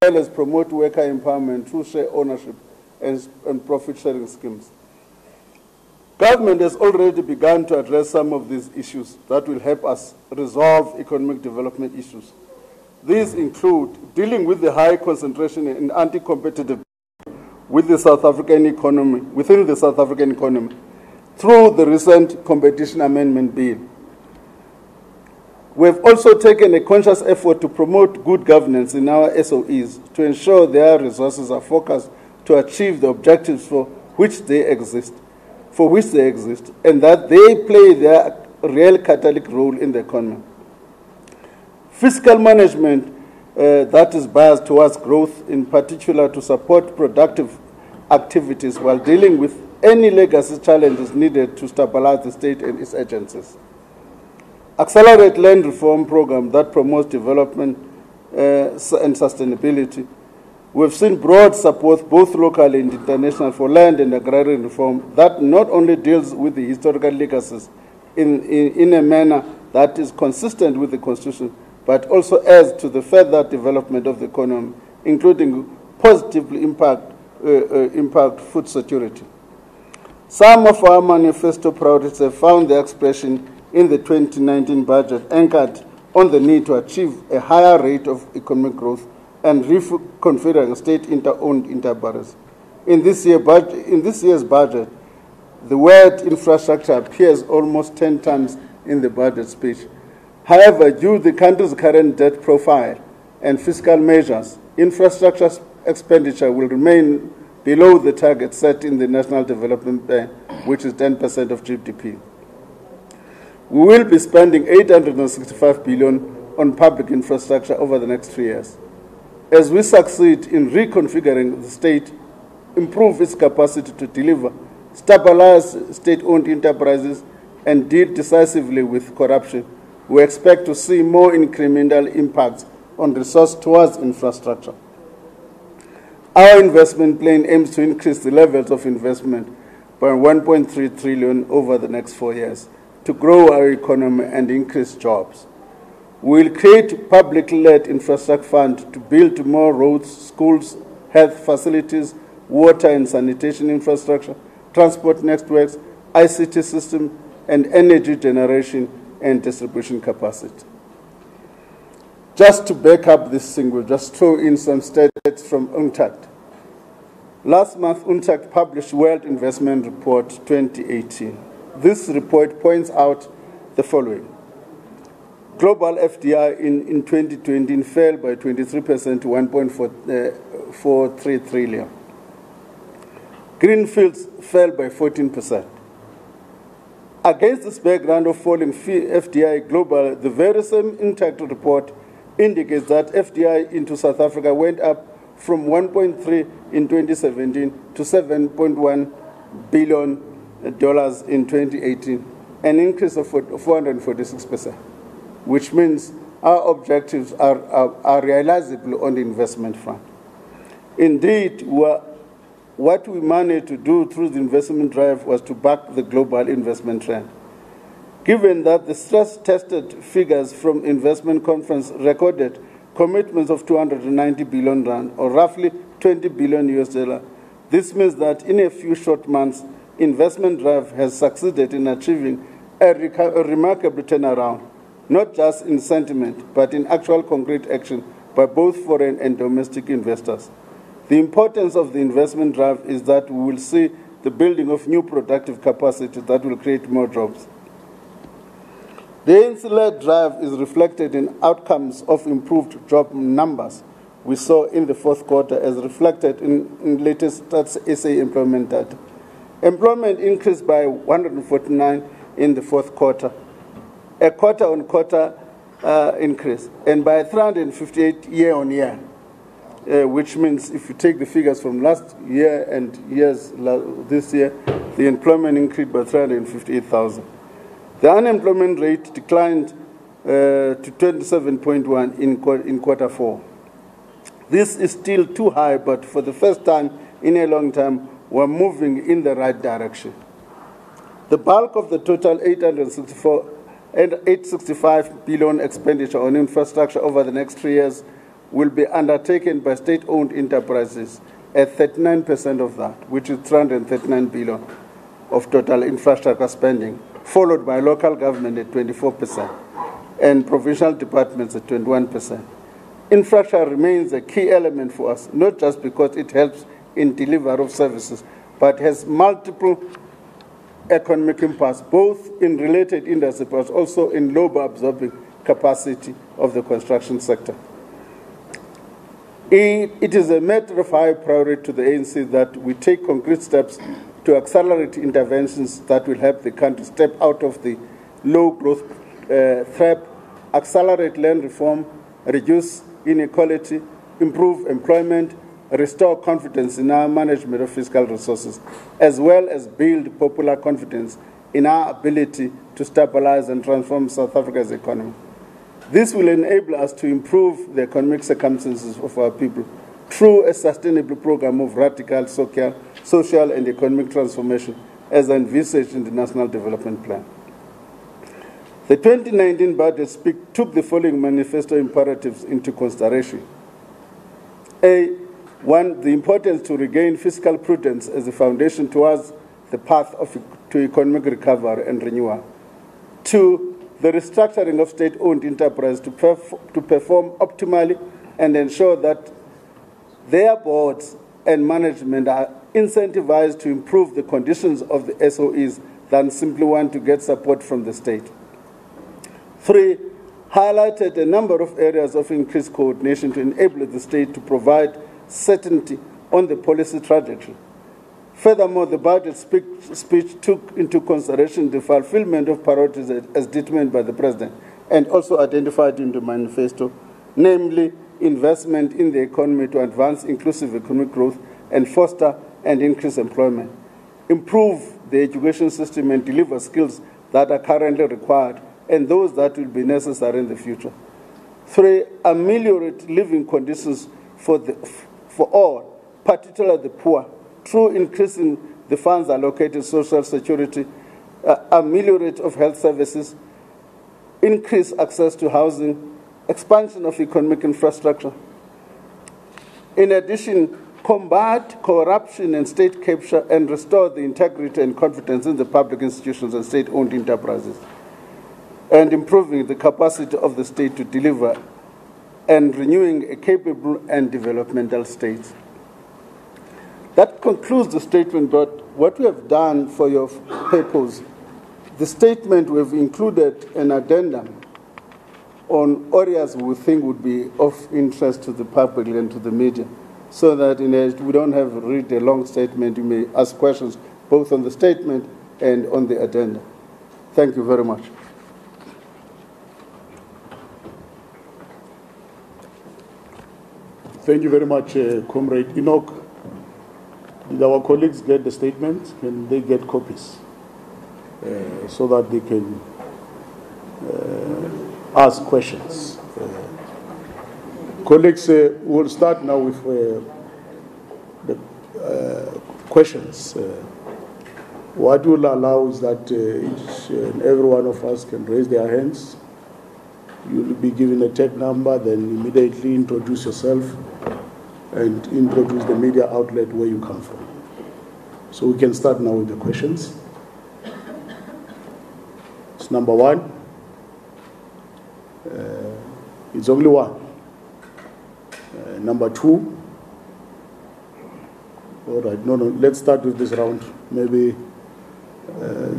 well as promote worker empowerment through share ownership and profit-sharing schemes. Government has already begun to address some of these issues that will help us resolve economic development issues. These include dealing with the high concentration in anti-competitive within the South African economy through the recent Competition Amendment Bill. We have also taken a conscious effort to promote good governance in our SOEs to ensure their resources are focused to achieve the objectives for which they exist, and that they play their real catalytic role in the economy. Fiscal management that is biased towards growth, in particular to support productive activities while dealing with any legacy challenges needed to stabilize the state and its agencies. Accelerate land reform program that promotes development and sustainability. We've seen broad support, both local and international, for land and agrarian reform that not only deals with the historical legacies in a manner that is consistent with the Constitution, but also adds to the further development of the economy, including positively impact food security. Some of our manifesto priorities have found their expression in the 2019 budget, anchored on the need to achieve a higher rate of economic growth and reconfiguring state-owned enterprises. In this year's budget, the word infrastructure appears almost 10 times in the budget speech. However, due to the country's current debt profile and fiscal measures, infrastructure expenditure will remain below the target set in the National Development Plan, which is 10% of GDP. We will be spending $865 billion on public infrastructure over the next 3 years. As we succeed in reconfiguring the state, improve its capacity to deliver, stabilize state-owned enterprises, and deal decisively with corruption, we expect to see more incremental impacts on resource towards infrastructure. Our investment plan aims to increase the levels of investment by 1.3 trillion over the next 4 years to grow our economy and increase jobs. We will create public-led infrastructure fund to build more roads, schools, health facilities, water and sanitation infrastructure, transport networks, ICT systems, and energy generation and distribution capacity. Just to back up this thing, we'll just throw in some stats from UNCTAD. Last month, UNCTAD published World Investment Report 2018. This report points out the following. Global FDI in 2020 fell by 23% to 1.43 trillion. Greenfields fell by 14%. Against this background of falling FDI global, the very same UNCTAD report indicates that FDI into South Africa went up from 1.3 in 2017 to $7.1 billion in 2018, an increase of 446%, which means our objectives are realizable on the investment front. Indeed, what we managed to do through the investment drive was to back the global investment trend. Given that the stress-tested figures from investment conference recorded commitments of 290 billion rand, or roughly $20 billion US, this means that in a few short months, investment drive has succeeded in achieving a remarkable turnaround, not just in sentiment, but in actual concrete action by both foreign and domestic investors. The importance of the investment drive is that we will see the building of new productive capacity that will create more jobs. The ANC-led drive is reflected in outcomes of improved job numbers we saw in the fourth quarter, as reflected in latest SA employment data. Employment increased by 149 in the fourth quarter, a quarter-on-quarter increase, and by 358 year-on-year, which means if you take the figures from last year and this year, the employment increased by 358,000. The unemployment rate declined to 27.1 in quarter four. This is still too high, but for the first time in a long time, we're moving in the right direction. The bulk of the total 865 billion expenditure on infrastructure over the next 3 years will be undertaken by state-owned enterprises at 39% of that, which is 339 billion of total infrastructure spending, followed by local government at 24% and provincial departments at 21%. Infrastructure remains a key element for us, not just because it helps in delivery of services, but has multiple economic impacts, both in related industry, but also in labor-absorbing capacity of the construction sector. It is a matter of high priority to the ANC that we take concrete steps to accelerate interventions that will help the country step out of the low growth trap, accelerate land reform, reduce inequality, improve employment, restore confidence in our management of fiscal resources, as well as build popular confidence in our ability to stabilize and transform South Africa's economy. This will enable us to improve the economic circumstances of our people through a sustainable program of radical social and economic transformation as envisaged in the National Development Plan. The 2019 budget took the following manifesto imperatives into consideration. One, the importance to regain fiscal prudence as a foundation towards the path to economic recovery and renewal. Two, the restructuring of state-owned enterprise to perform optimally and ensure that their boards and management are incentivized to improve the conditions of the SOEs than simply want to get support from the state. Three, highlighted a number of areas of increased coordination to enable the state to provide certainty on the policy trajectory. Furthermore, the budget speech took into consideration the fulfillment of priorities as determined by the President and also identified in the manifesto, namely investment in the economy to advance inclusive economic growth and foster and increase employment, improve the education system and deliver skills that are currently required and those that will be necessary in the future. Three, ameliorate living conditions for all, particularly the poor, through increasing the funds allocated to social security, ameliorate of health services, increase access to housing, expansion of economic infrastructure. In addition, combat corruption and state capture and restore the integrity and confidence in the public institutions and state-owned enterprises, and improving the capacity of the state to deliver and renewing a capable and developmental state. That concludes the statement, but what we have done for your purpose, the statement we've included an addendum on areas we think would be of interest to the public and to the media, so that we don't have to read a long statement. You may ask questions both on the statement and on the addenda. Thank you very much. Thank you very much, Comrade Enoch. Did our colleagues get the statement? Can they get copies so that they can ask questions? Colleagues, we'll start now with the questions. What will allow is that each and every one of us can raise their hands. You'll be given a tag number, then immediately introduce yourself and introduce the media outlet where you come from. So we can start now with the questions. It's number one. It's only one. Number two. All right, no, let's start with this round. Maybe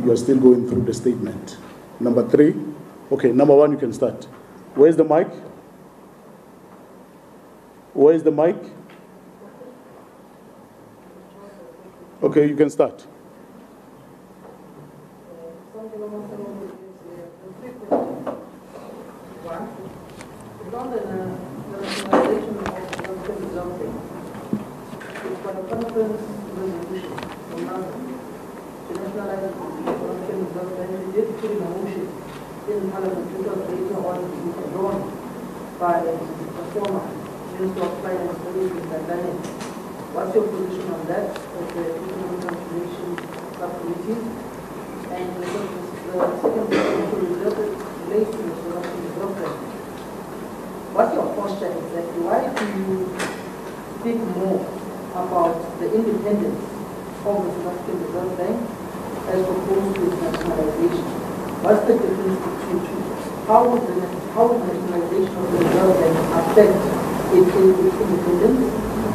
you are still going through the statement. Number three. Okay, number one, you can start. Where's the mic? Where's the mic? Okay, you can start. In Parliament, later on withdrawn by the former Minister of Finance, what's your position on that, of the Economic Transformation Subcommittee? And the second question relates to the South African development. What's your posture exactly? Why independence of the South African Reserve Bank as opposed to its nationalization? What's the difference between two? How would nationalization of the Reserve Bank affect its independence?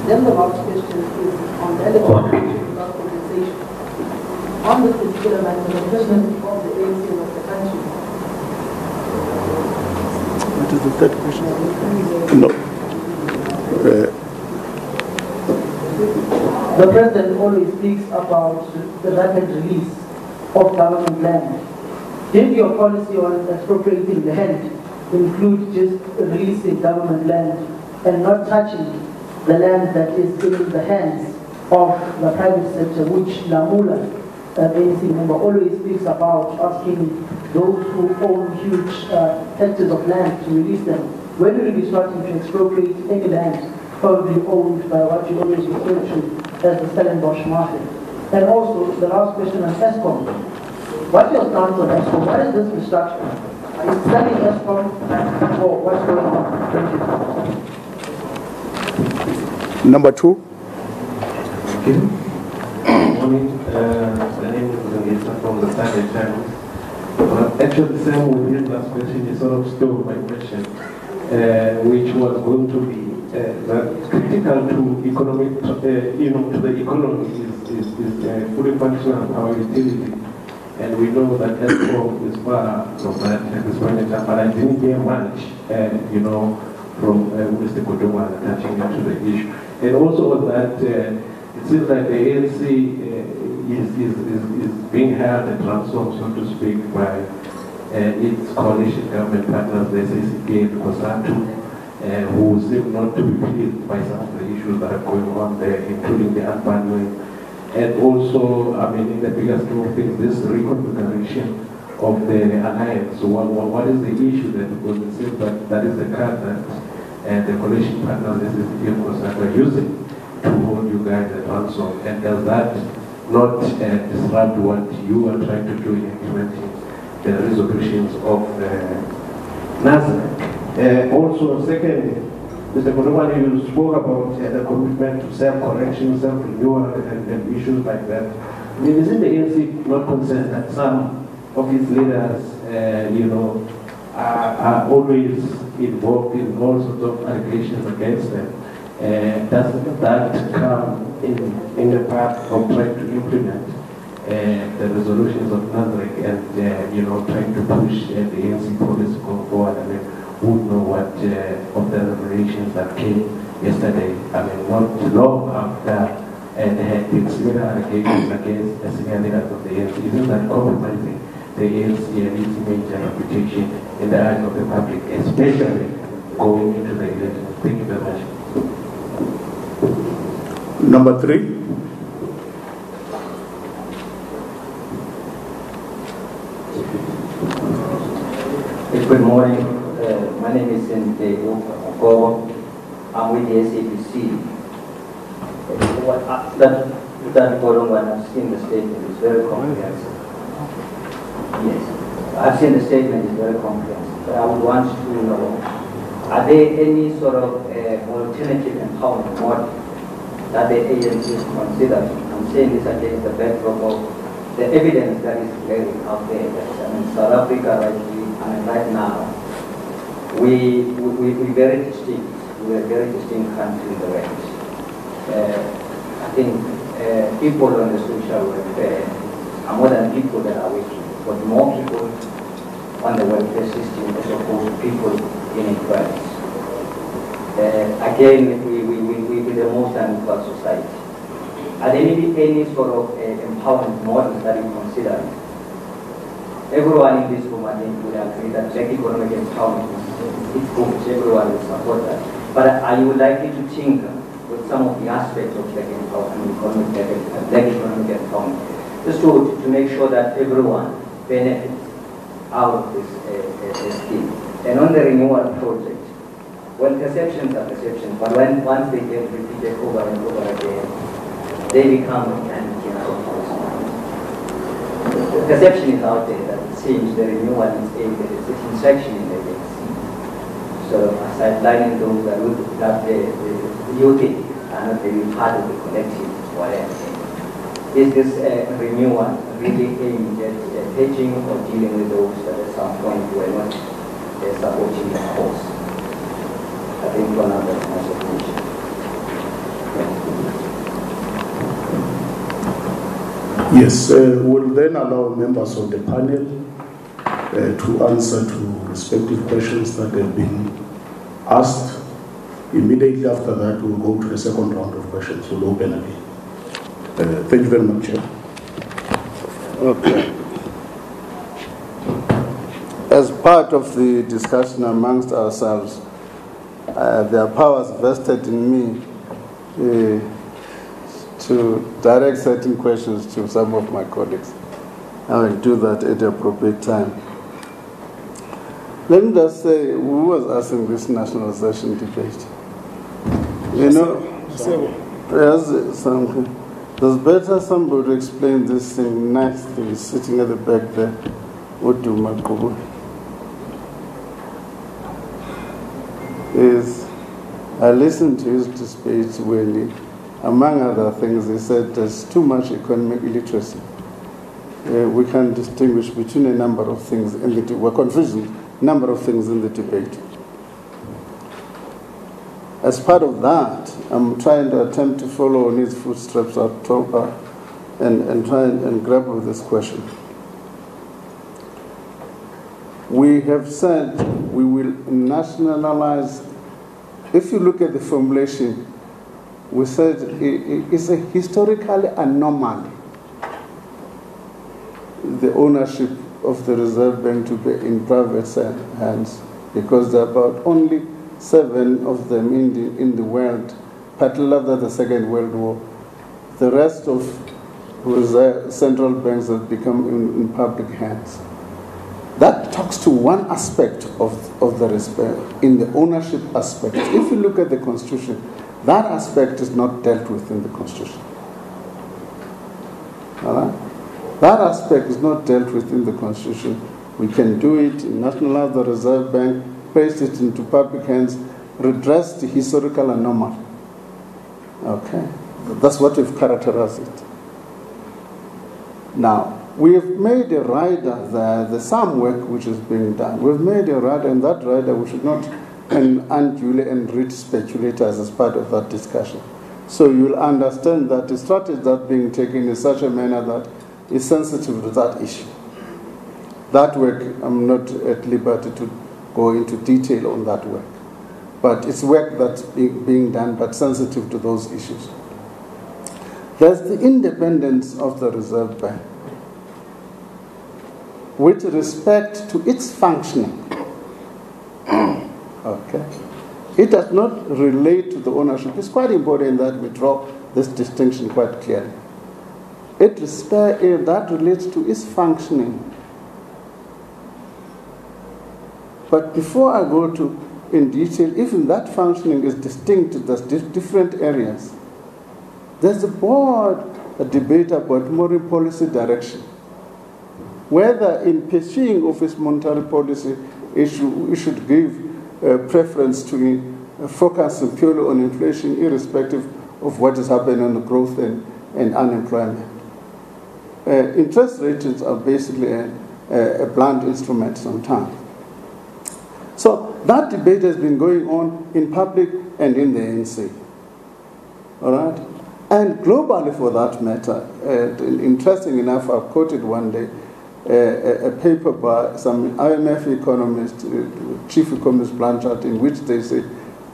Then the last question is on the electoral without compensation. On this particular matter, the president of the ANC of the country. What is the third question? No. The president always speaks about the rapid release of government land. Did your policy on expropriating the land include just releasing government land and not touching the land that is in the hands of the private sector, which Lamula, ANC member, always speaks about, asking those who own huge hectares of land to release them? When will you be starting to expropriate any land probably owned by what you always refer to as the Stellenbosch market? And also, the last question on Eskom. What's your stance on Eskom? What is this restructuring? Are you selling Eskom or what's going on? Thank you. Number two. Okay. Good morning. The name is Nationalization from the Standard Times. Actually, the same with his last question, he sort of stole my question, which was going to be critical to economic, to the economy is fully functional power utility, and we know that Eskom is far from that at this point in time. But I didn't hear much, from Mr. Kodoma attaching to the issue, and also that it seems like the ANC is being held at ransom, so to speak, by its coalition government partners, the SABC and COSATU, who seem not to be pleased by some of the issues that are going on there, including the unbundling. And also, I mean, in the bigger scheme of things, this reconfiguration of the alliance. So what is the issue there? Because it seems that is the card that the coalition partners, the SABC and COSATU, are using to hold you guys at ransom. And does that not disrupt what you are trying to do in implementing the resolutions of NASDAQ? Also, secondly, Mr. Kodoma, you spoke about the commitment to self-correction, self-renewal, and issues like that. I mean, isn't the ANC not concerned that some of its leaders, are always involved in all sorts of allegations against them? Doesn't that come in the path of trying to implement the resolutions of NASDAQ and trying to push the ANC policy going forward? I mean, who know what of the revelations that came yesterday? I mean, not long after there had been similar allegations against the senior leaders of the ANC. Isn't that compromising the ANC and its image and reputation in the eyes of the public, especially going into the elections? Thank you very much. Number three. Good morning. My name is Sente Ogogo. I'm with the SABC. That Golongwan, I've seen the statement, it's very comprehensive. Yes, I've seen the statement, it's very comprehensive. But I would want to know, are there any sort of alternative empowerment model that the ANC is considering? I'm saying this against the backdrop of the evidence that is clearly out there. South Africa right now, we're very distinct. We're a very distinct country in the range. I think people on the social welfare are more than people that are working, but more people on the welfare system as opposed to people in inequality. Again, we're the most unequal society. Are there any sort of empowerment models that you consider? Everyone in this room, I think, would agree that black economic empowerment is good. Everyone will support that. But are you likely to tinker with some of the aspects of black empowerment, black economic empowerment, just to make sure that everyone benefits out of this scheme? And on the renewal project, well, perceptions are perceptions, but once they get repeated over and over again, they become reality in our policy. The perception is out there that it seems the renewal is aimed at a certain section in the ANC, sort of sidelining those that the youth are not really part of the collective, whatever. Is this renewal really aimed at hedging or dealing with those that at some point were not supporting the cause? I think one of the considerations. Yes, we'll then allow members of the panel to answer to respective questions that have been asked. Immediately after that, we'll go to the second round of questions. We'll open again. Thank you very much, Chair. Okay. As part of the discussion amongst ourselves, there are powers vested in me to direct certain questions to some of my colleagues. I will do that at the appropriate time. Let me just say, who was asking this nationalization debate? You know, there's better somebody explain this thing nicely, sitting at the back there. What do Makubu? I listened to his speech when he, among other things, he said there's too much economic illiteracy. We can distinguish between a number of things in the debate. We're confusing a number of things in the debate. As part of that, I'm trying to attempt to follow on his footsteps and try and grapple with this question. We have said we will nationalize. If you look at the formulation, we said it's a historical anomaly, the ownership of the Reserve Bank to be in private hands, because there are about only 7 of them in the world, particularly after the Second World War. The rest of central banks have become in public hands. That talks to one aspect of the respect, in the ownership aspect. If you look at the Constitution, that aspect is not dealt with in the Constitution. All right? That aspect is not dealt with in the Constitution. We can do it, nationalize the Reserve Bank, place it into public hands, redress the historical anomaly. Okay? That's what we've characterized it. Now, we have made a rider there, there's some work which is being done. We've made a rider, and that rider we should not unduly enrich speculators as part of that discussion. So you'll understand that the strategy that's being taken is such a manner that is sensitive to that issue. That work, I'm not at liberty to go into detail on that work. But it's work that's being done, but sensitive to those issues. There's the independence of the Reserve Bank with respect to its functioning. Okay. It does not relate to the ownership. It's quite important that we draw this distinction quite clearly. That relates to its functioning. But before I go in detail, even that functioning is distinct, there's different areas. There's a debate about monetary policy direction. Whether in pursuing of its monetary policy issue, we should give preference to focus purely on inflation, irrespective of what is happening on the growth and unemployment. Interest rates are basically a blunt instrument sometimes. So that debate has been going on in public and in the ANC. All right? And globally, for that matter, interesting enough, I've quoted one day a paper by some IMF economist, chief economist Blanchard, in which they say,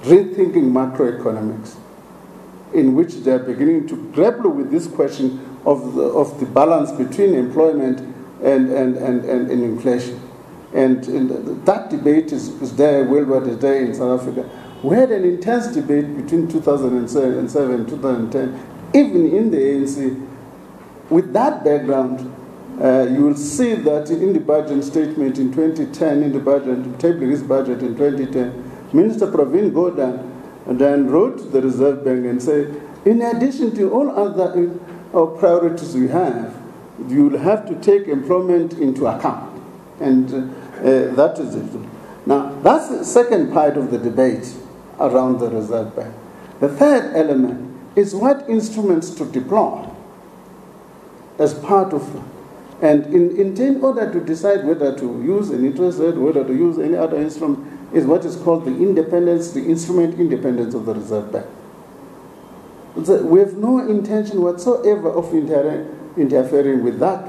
rethinking macroeconomics, in which they are beginning to grapple with this question of the balance between employment and inflation. And that debate is there, worldwide is there in South Africa. We had an intense debate between 2007 and 2010, even in the ANC. With that background, you will see that in the budget statement in 2010, in the budget, tabling his budget in 2010, Minister Pravin Gordhan then wrote to the Reserve Bank and said, in addition to all other priorities we have, you will have to take employment into account. And that is it. Now, that's the second part of the debate around the Reserve Bank. The third element is what instruments to deploy. as part of, and in order to decide whether to use an interest rate, whether to use any other instrument, is what is called the instrument independence of the Reserve Bank. We have no intention whatsoever of interfering with that.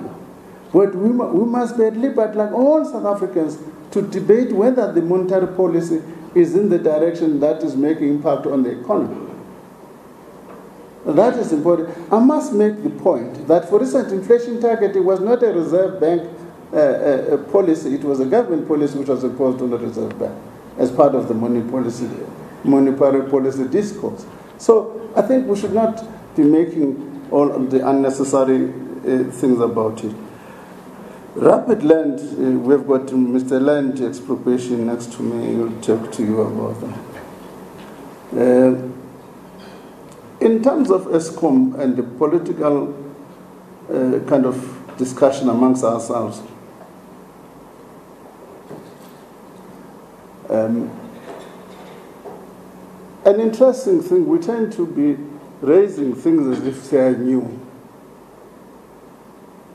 But we must be at liberty, like all South Africans, to debate whether the monetary policy is in the direction that is making impact on the economy. That is important. I must make the point that, for instance, inflation targeting was not a Reserve Bank policy. It was a government policy which was imposed on the Reserve Bank as part of the monetary policy discourse. So I think we should not be making all of the unnecessary things about it. Rapid land, we've got Mr. Land Expropriation next to me. He'll talk to you about that. In terms of Eskom and the political kind of discussion amongst ourselves, an interesting thing, we tend to be raising things as if they are new.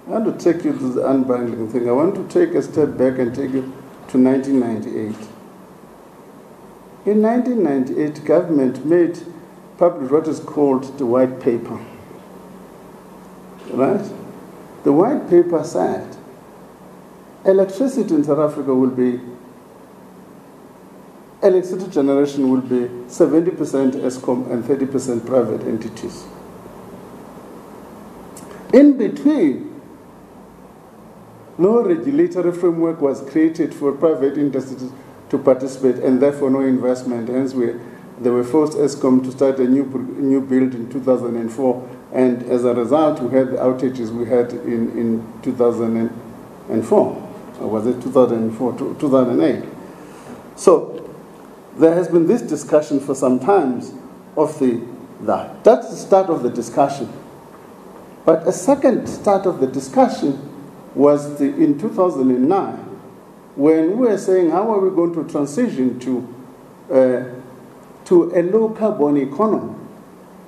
I want to take you to the unbundling thing. I want to take a step back and take you to 1998. In 1998, government made public what is called the white paper. Right? The white paper said electricity in South Africa will be, electricity generation will be 70% Eskom and 30% private entities. In between, no regulatory framework was created for private industries to participate, and therefore no investment. Hence, they were forced Eskom to start a new build in 2004, and as a result, we had the outages we had in 2004. Or was it 2004, 2008? So there has been this discussion for some time of that. That's the start of the discussion. But a second start of the discussion was in 2009, when we were saying, how are we going to transition to a low carbon economy?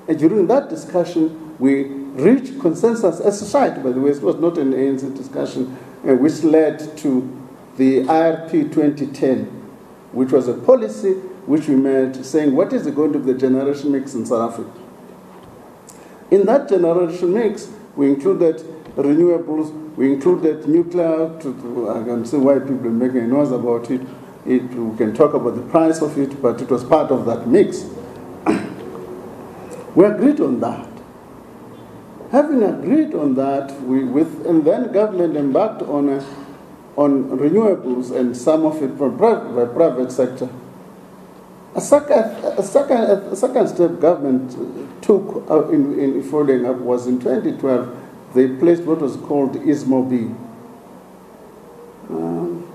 And during that discussion, we reached consensus as society, by the way. It was not an ANC discussion, which led to the IRP 2010, which was a policy which we made saying, what is going to be the generation mix in South Africa? In that generation mix, we included renewables, we included nuclear. I can see why people are making a noise about it. We can talk about the price of it, but it was part of that mix. We agreed on that. Having agreed on that, and then government embarked on renewables, and some of it from the private sector. A second step government took in following up was in 2012. They placed what was called ISMO-B.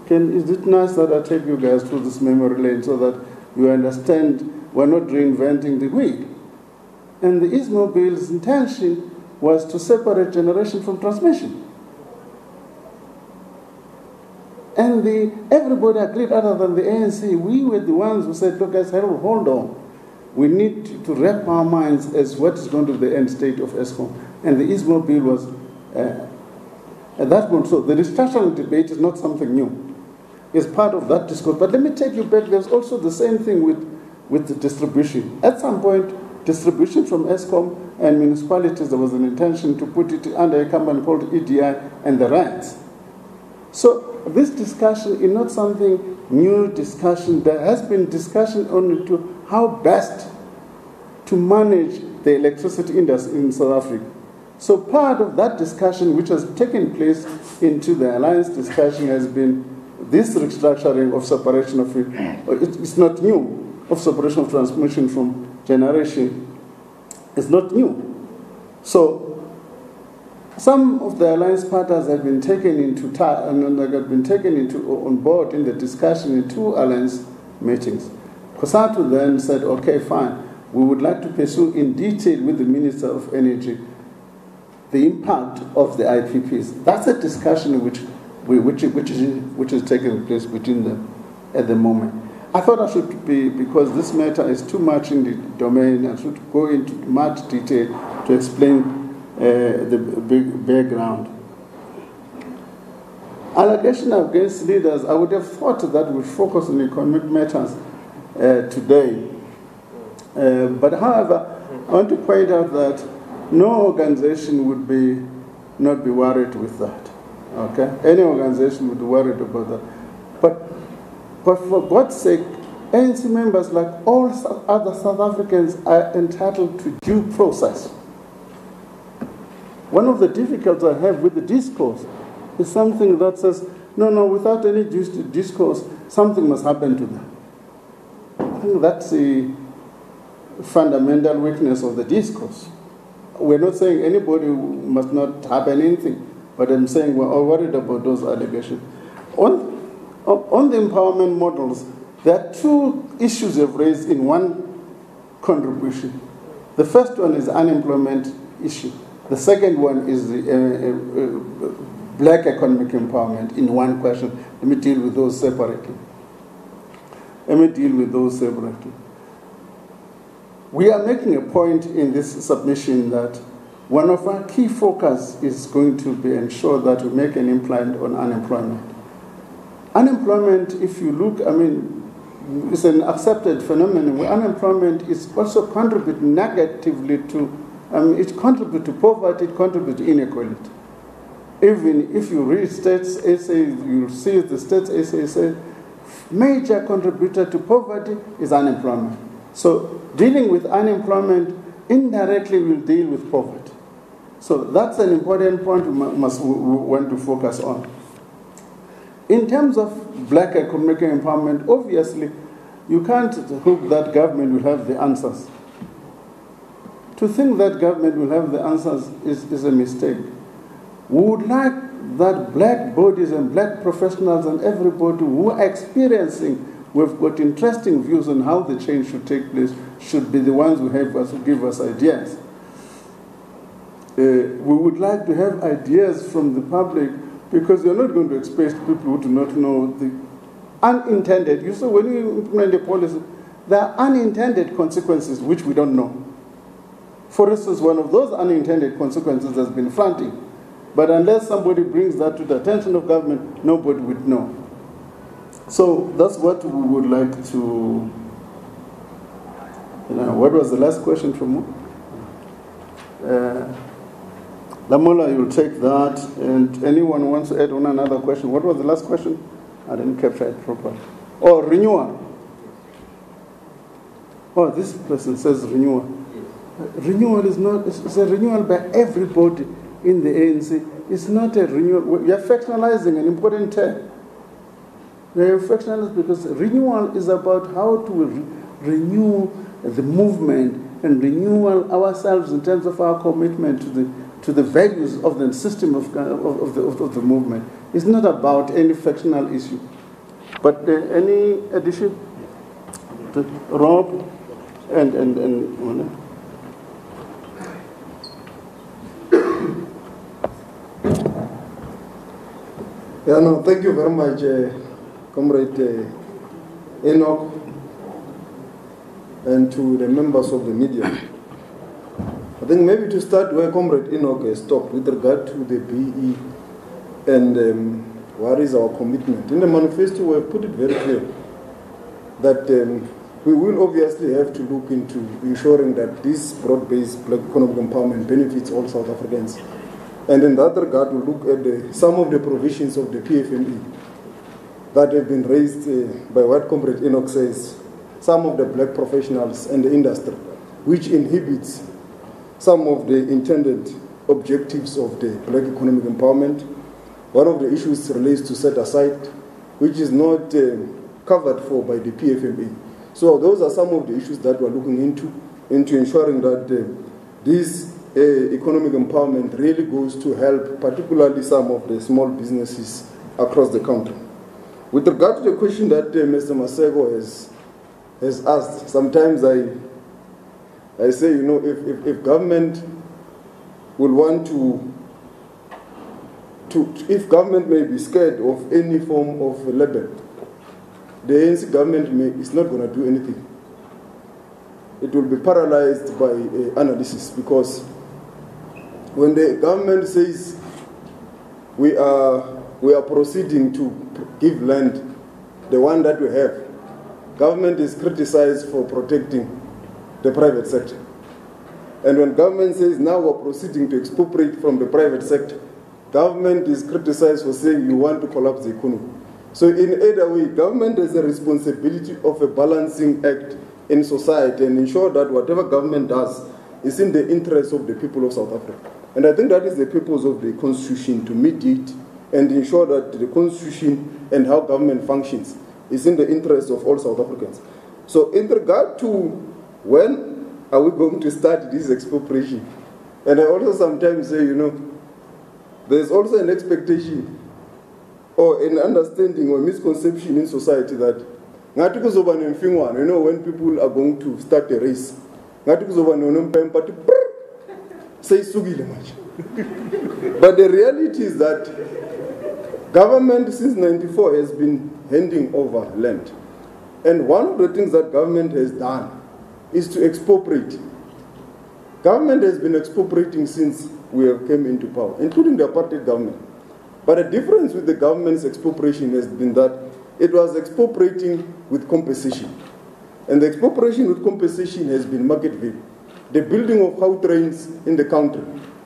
Is it nice that I take you guys through this memory lane so that you understand we're not reinventing the wheel? And the ISMO-Bill's intention was to separate generation from transmission. And everybody agreed other than the ANC. We were the ones who said, look, guys, hold on. We need to wrap our minds as what is going to be the end state of Eskom. And the ISMO bill was at that point. So the restructuring debate is not something new. It's part of that discourse. But let me take you back. There's also the same thing with the distribution. At some point, distribution from Eskom and municipalities, there was an intention to put it under a company called EDI and the rights. So this discussion is not something new discussion. There has been discussion on to how best to manage the electricity industry in South Africa. So part of that discussion, which has taken place into the alliance discussion, has been this restructuring of separation of it. It's not new, of separation of transmission from generation. It's not new. So some of the alliance partners have been taken on board in the discussion in 2 alliance meetings. COSATU then said, okay, fine, we would like to pursue in detail with the Minister of Energy the impact of the IPPs. That's a discussion which is taking place between them at the moment. I thought I should be, because this matter is too much in the domain, I should go into much detail to explain the big background. Allegation against leaders, I would have thought that would focus on economic matters today. But however, I want to point out that no organization would not be worried with that. Okay? Any organization would be worried about that. But for God's sake, ANC members, like all other South Africans, are entitled to due process. One of the difficulties I have with the discourse is something that says, no, without any discourse, something must happen to them. I think that's the fundamental weakness of the discourse. We're not saying anybody must not happen anything, but I'm saying we're all worried about those allegations. On the empowerment models, there are two issues you've raised in one contribution. The first one is unemployment issue. The second one is the black economic empowerment in one question. Let me deal with those separately. We are making a point in this submission that one of our key focus is going to be ensure that we make an implant on unemployment. Unemployment, if you look, it's an accepted phenomenon where unemployment is also contributing negatively to, it contributes to poverty, it contributes to inequality. Even if you read states essays, you'll see the states essay says major contributor to poverty is unemployment. So dealing with unemployment indirectly will deal with poverty. So that's an important point we want to focus on. In terms of black economic empowerment, obviously, you can't hope that government will have the answers. To think that government will have the answers is a mistake. We would like that black bodies and black professionals and everybody who are experiencing, we've got interesting views on how the change should take place, should be the ones who give us ideas. We would like to have ideas from the public, because you're not going to expect people who do not know the unintended. You see, when you implement a policy, there are unintended consequences which we don't know. For instance, one of those unintended consequences has been fronting. But unless somebody brings that to the attention of government, nobody would know. So that's what we would like to... what was the last question from you? Lamola, you'll take that. And anyone wants to add on another question? What was the last question? I didn't capture it properly. Oh, renewal. Oh, this person says renewal. Renewal is not... It's a renewal by everybody in the ANC. It's not a renewal. We are factionalizing an important term. We are factionalizing because renewal is about how to renew the movement and renew ourselves in terms of our commitment to the values of the system of the movement. It's not about any factional issue. But any addition to Rob and Yeah, no, thank you very much, Comrade Enoch, and to the members of the media. I think maybe to start where Comrade Enoch stopped with regard to the BE and what is our commitment. In the manifesto, we have put it very clear that we will obviously have to look into ensuring that this broad-based black economic empowerment benefits all South Africans. And in that regard, we look at some of the provisions of the PFME that have been raised by what Comrade Enoch says, some of the black professionals and the industry, which inhibits some of the intended objectives of the black economic empowerment. One of the issues relates to set aside, which is not covered for by the PFME. So those are some of the issues that we're looking into ensuring that this economic empowerment really goes to help, particularly some of the small businesses across the country. With regard to the question that Mr. Masego has asked, sometimes I say, you know, if government will want to if government may be scared of any form of labor, the ANC government is not going to do anything. It will be paralyzed by analysis, because when the government says we are proceeding to give land, the one that we have, government is criticized for protecting the private sector. And when government says now we're proceeding to expropriate from the private sector, government is criticized for saying you want to collapse the economy. So in either way, government has a responsibility of a balancing act in society and ensure that whatever government does is in the interest of the people of South Africa. And I think that is the purpose of the Constitution, to mediate and ensure that the Constitution and how government functions is in the interest of all South Africans. So in regard to when are we going to start this expropriation, and I also sometimes say, there's also an expectation or an understanding or misconception in society that when people are going to start a race, say but the reality is that government since 1994 has been handing over land. And one of the things that government has done is to expropriate. Government has been expropriating since we have come into power, including the apartheid government. But the difference with the government's expropriation has been that it was expropriating with compensation. And the expropriation with compensation has been market value. The building of house trains in the country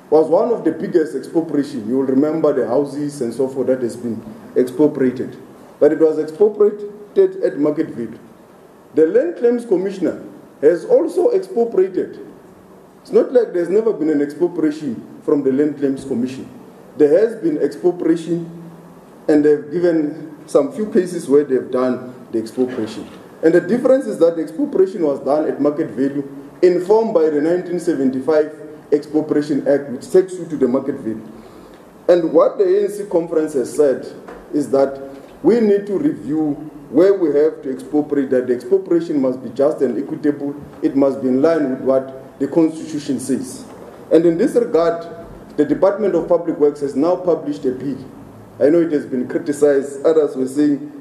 was one of the biggest expropriation. You will remember the houses and so forth that has been expropriated. But it was expropriated at market value. The Land Claims Commissioner has also expropriated. It's not like there's never been an expropriation from the Land Claims Commission. There has been expropriation, and they've given some few cases where they've done the expropriation. And the difference is that the expropriation was done at market value, informed by the 1975 Expropriation Act, which takes you to the market value. And what the ANC conference has said is that we need to review where we have to expropriate, that the expropriation must be just and equitable, it must be in line with what the Constitution says. And in this regard, the Department of Public Works has now published a bill. I know it has been criticized. Others were saying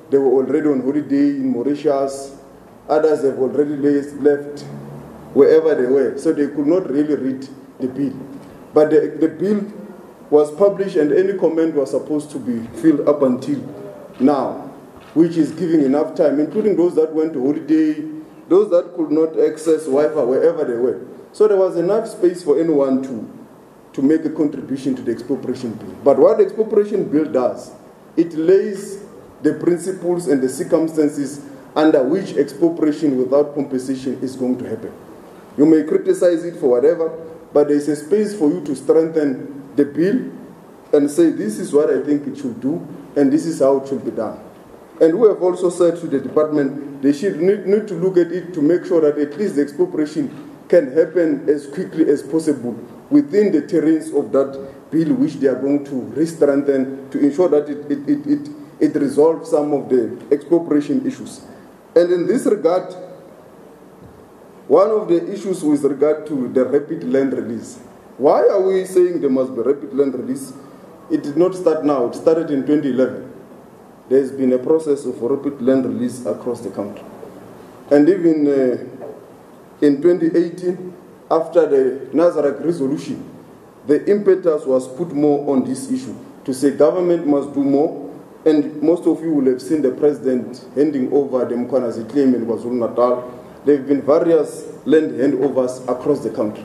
they were already on holiday in Mauritius. Others have already left wherever they were, so they could not really read the bill. But the bill was published, and any comment was supposed to be filled up until now, which is giving enough time, including those that went to holiday, those that could not access Wi-Fi wherever they were. So there was enough space for anyone to make a contribution to the expropriation bill. But what the expropriation bill does, it lays the principles and the circumstances under which expropriation without compensation is going to happen. You may criticize it for whatever, but there is a space for you to strengthen the bill and say, this is what I think it should do, and this is how it should be done. And we have also said to the department, they should need to look at it to make sure that at least the expropriation can happen as quickly as possible within the terrains of that bill, which they are going to re-strengthen to ensure that it resolves some of the expropriation issues. And in this regard, one of the issues with regard to the rapid land release. Why are we saying there must be rapid land release? It did not start now. It started in 2011. There has been a process of rapid land release across the country. And even in 2018, after the Nazareth resolution, the impetus was put more on this issue to say government must do more. And most of you will have seen the president handing over the Mkwanazi claim in KwaZulu-Natal. There have been various land handovers across the country.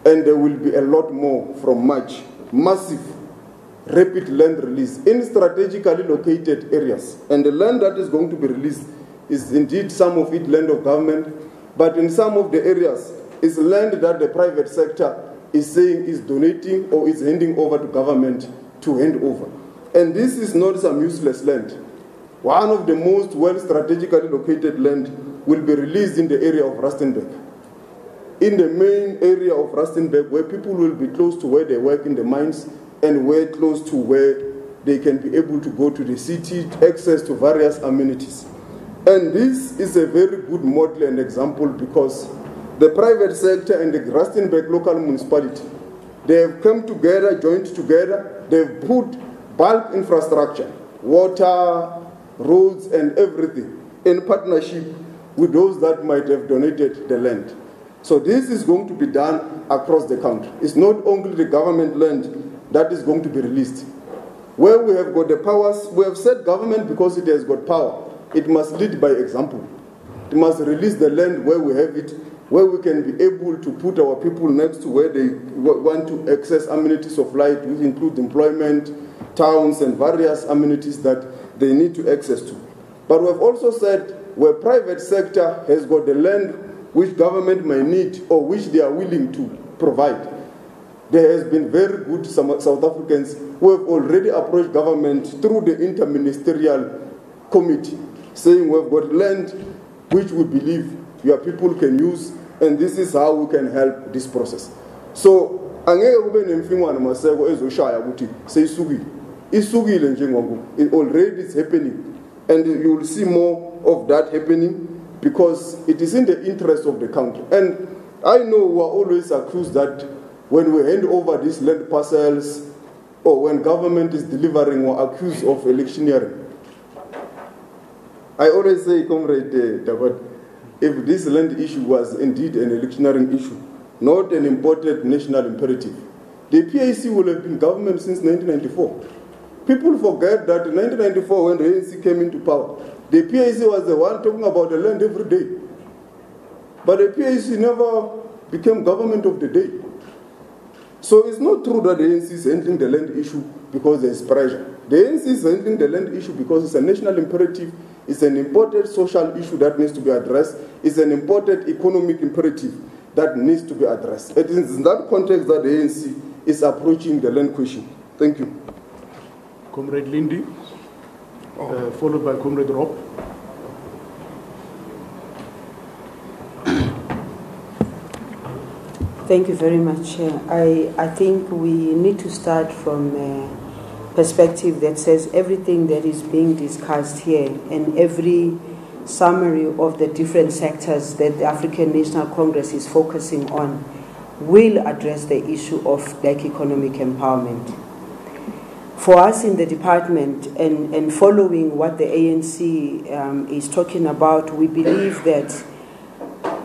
And there will be a lot more from March. Massive, rapid land release in strategically located areas. And the land that is going to be released is indeed some of it land of government, but in some of the areas is land that the private sector is saying is donating or is handing over to government to hand over. And this is not some useless land. One of the most well strategically located land will be released in the area of Rustenburg. In the main area of Rustenburg, where people will be close to where they work in the mines and where close to where they can be able to go to the city, access to various amenities. And this is a very good model and example because the private sector and the Rustenburg local municipality, they have come together, joined together, they've put bulk infrastructure, water, roads and everything in partnership with those that might have donated the land. So this is going to be done across the country. It's not only the government land that is going to be released. Where we have got the powers, we have said government because it has got power. It must lead by example. It must release the land where we have it, where we can be able to put our people next to where they want to access amenities of life, which include employment, towns, and various amenities that they need to access to. But we have also said where private sector has got the land which government may need or which they are willing to provide. There has been very good South Africans who have already approached government through the interministerial committee, saying we've got land which we believe your people can use, and this is how we can help this process. So, it already is happening, and you will see more of that happening because it is in the interest of the country. And I know we are always accused that when we hand over these land parcels or when government is delivering, we are accused of electioneering. I always say, Comrade David, if this land issue was indeed an electioneering issue, not an imported national imperative, the PAC will have been government since 1994. People forget that in 1994, when the ANC came into power, the PAC was the one talking about the land every day. But the PAC never became government of the day. So it's not true that the ANC is handling the land issue because there is pressure. The ANC is handling the land issue because it's a national imperative, it's an important social issue that needs to be addressed, it's an important economic imperative that needs to be addressed. It is in that context that the ANC is approaching the land question. Thank you. Comrade Lindy, followed by Comrade Rob. Thank you very much. I think we need to start from a perspective that says everything that is being discussed here and every summary of the different sectors that the African National Congress is focusing on will address the issue of black economic empowerment. For us in the department and following what the ANC is talking about, we believe that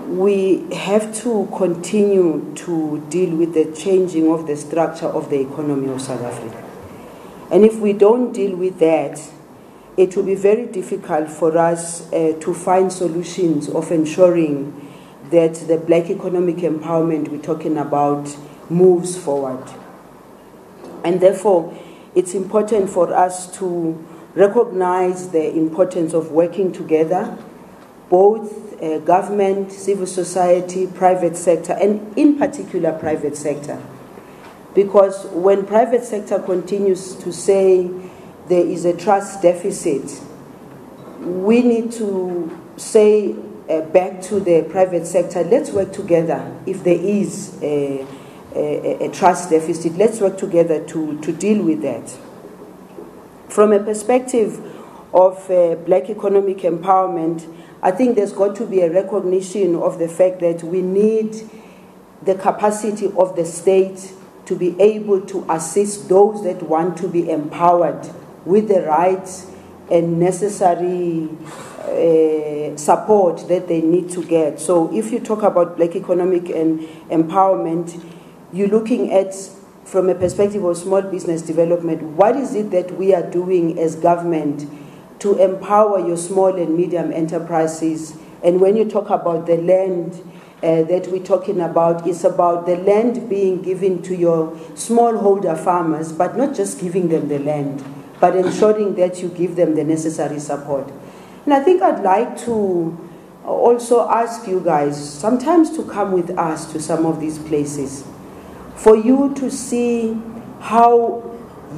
we have to continue to deal with the changing of the structure of the economy of South Africa. And if we don't deal with that, it will be very difficult for us to find solutions of ensuring that the black economic empowerment we're talking about moves forward. And therefore, it's important for us to recognize the importance of working together, both government, civil society, private sector, and in particular private sector. Because when private sector continues to say there is a trust deficit, we need to say back to the private sector, let's work together. If there is a trust deficit, let's work together to deal with that. From a perspective of black economic empowerment, I think there's got to be a recognition of the fact that we need the capacity of the state to be able to assist those that want to be empowered with the rights and necessary support that they need to get. So if you talk about black economic and empowerment, you're looking at, from a perspective of small business development, what is it that we are doing as government to empower your small and medium enterprises? And when you talk about the land that we're talking about, it's about the land being given to your smallholder farmers, but not just giving them the land, but ensuring that you give them the necessary support. And I think I'd like to also ask you guys sometimes to come with us to some of these places, for you to see how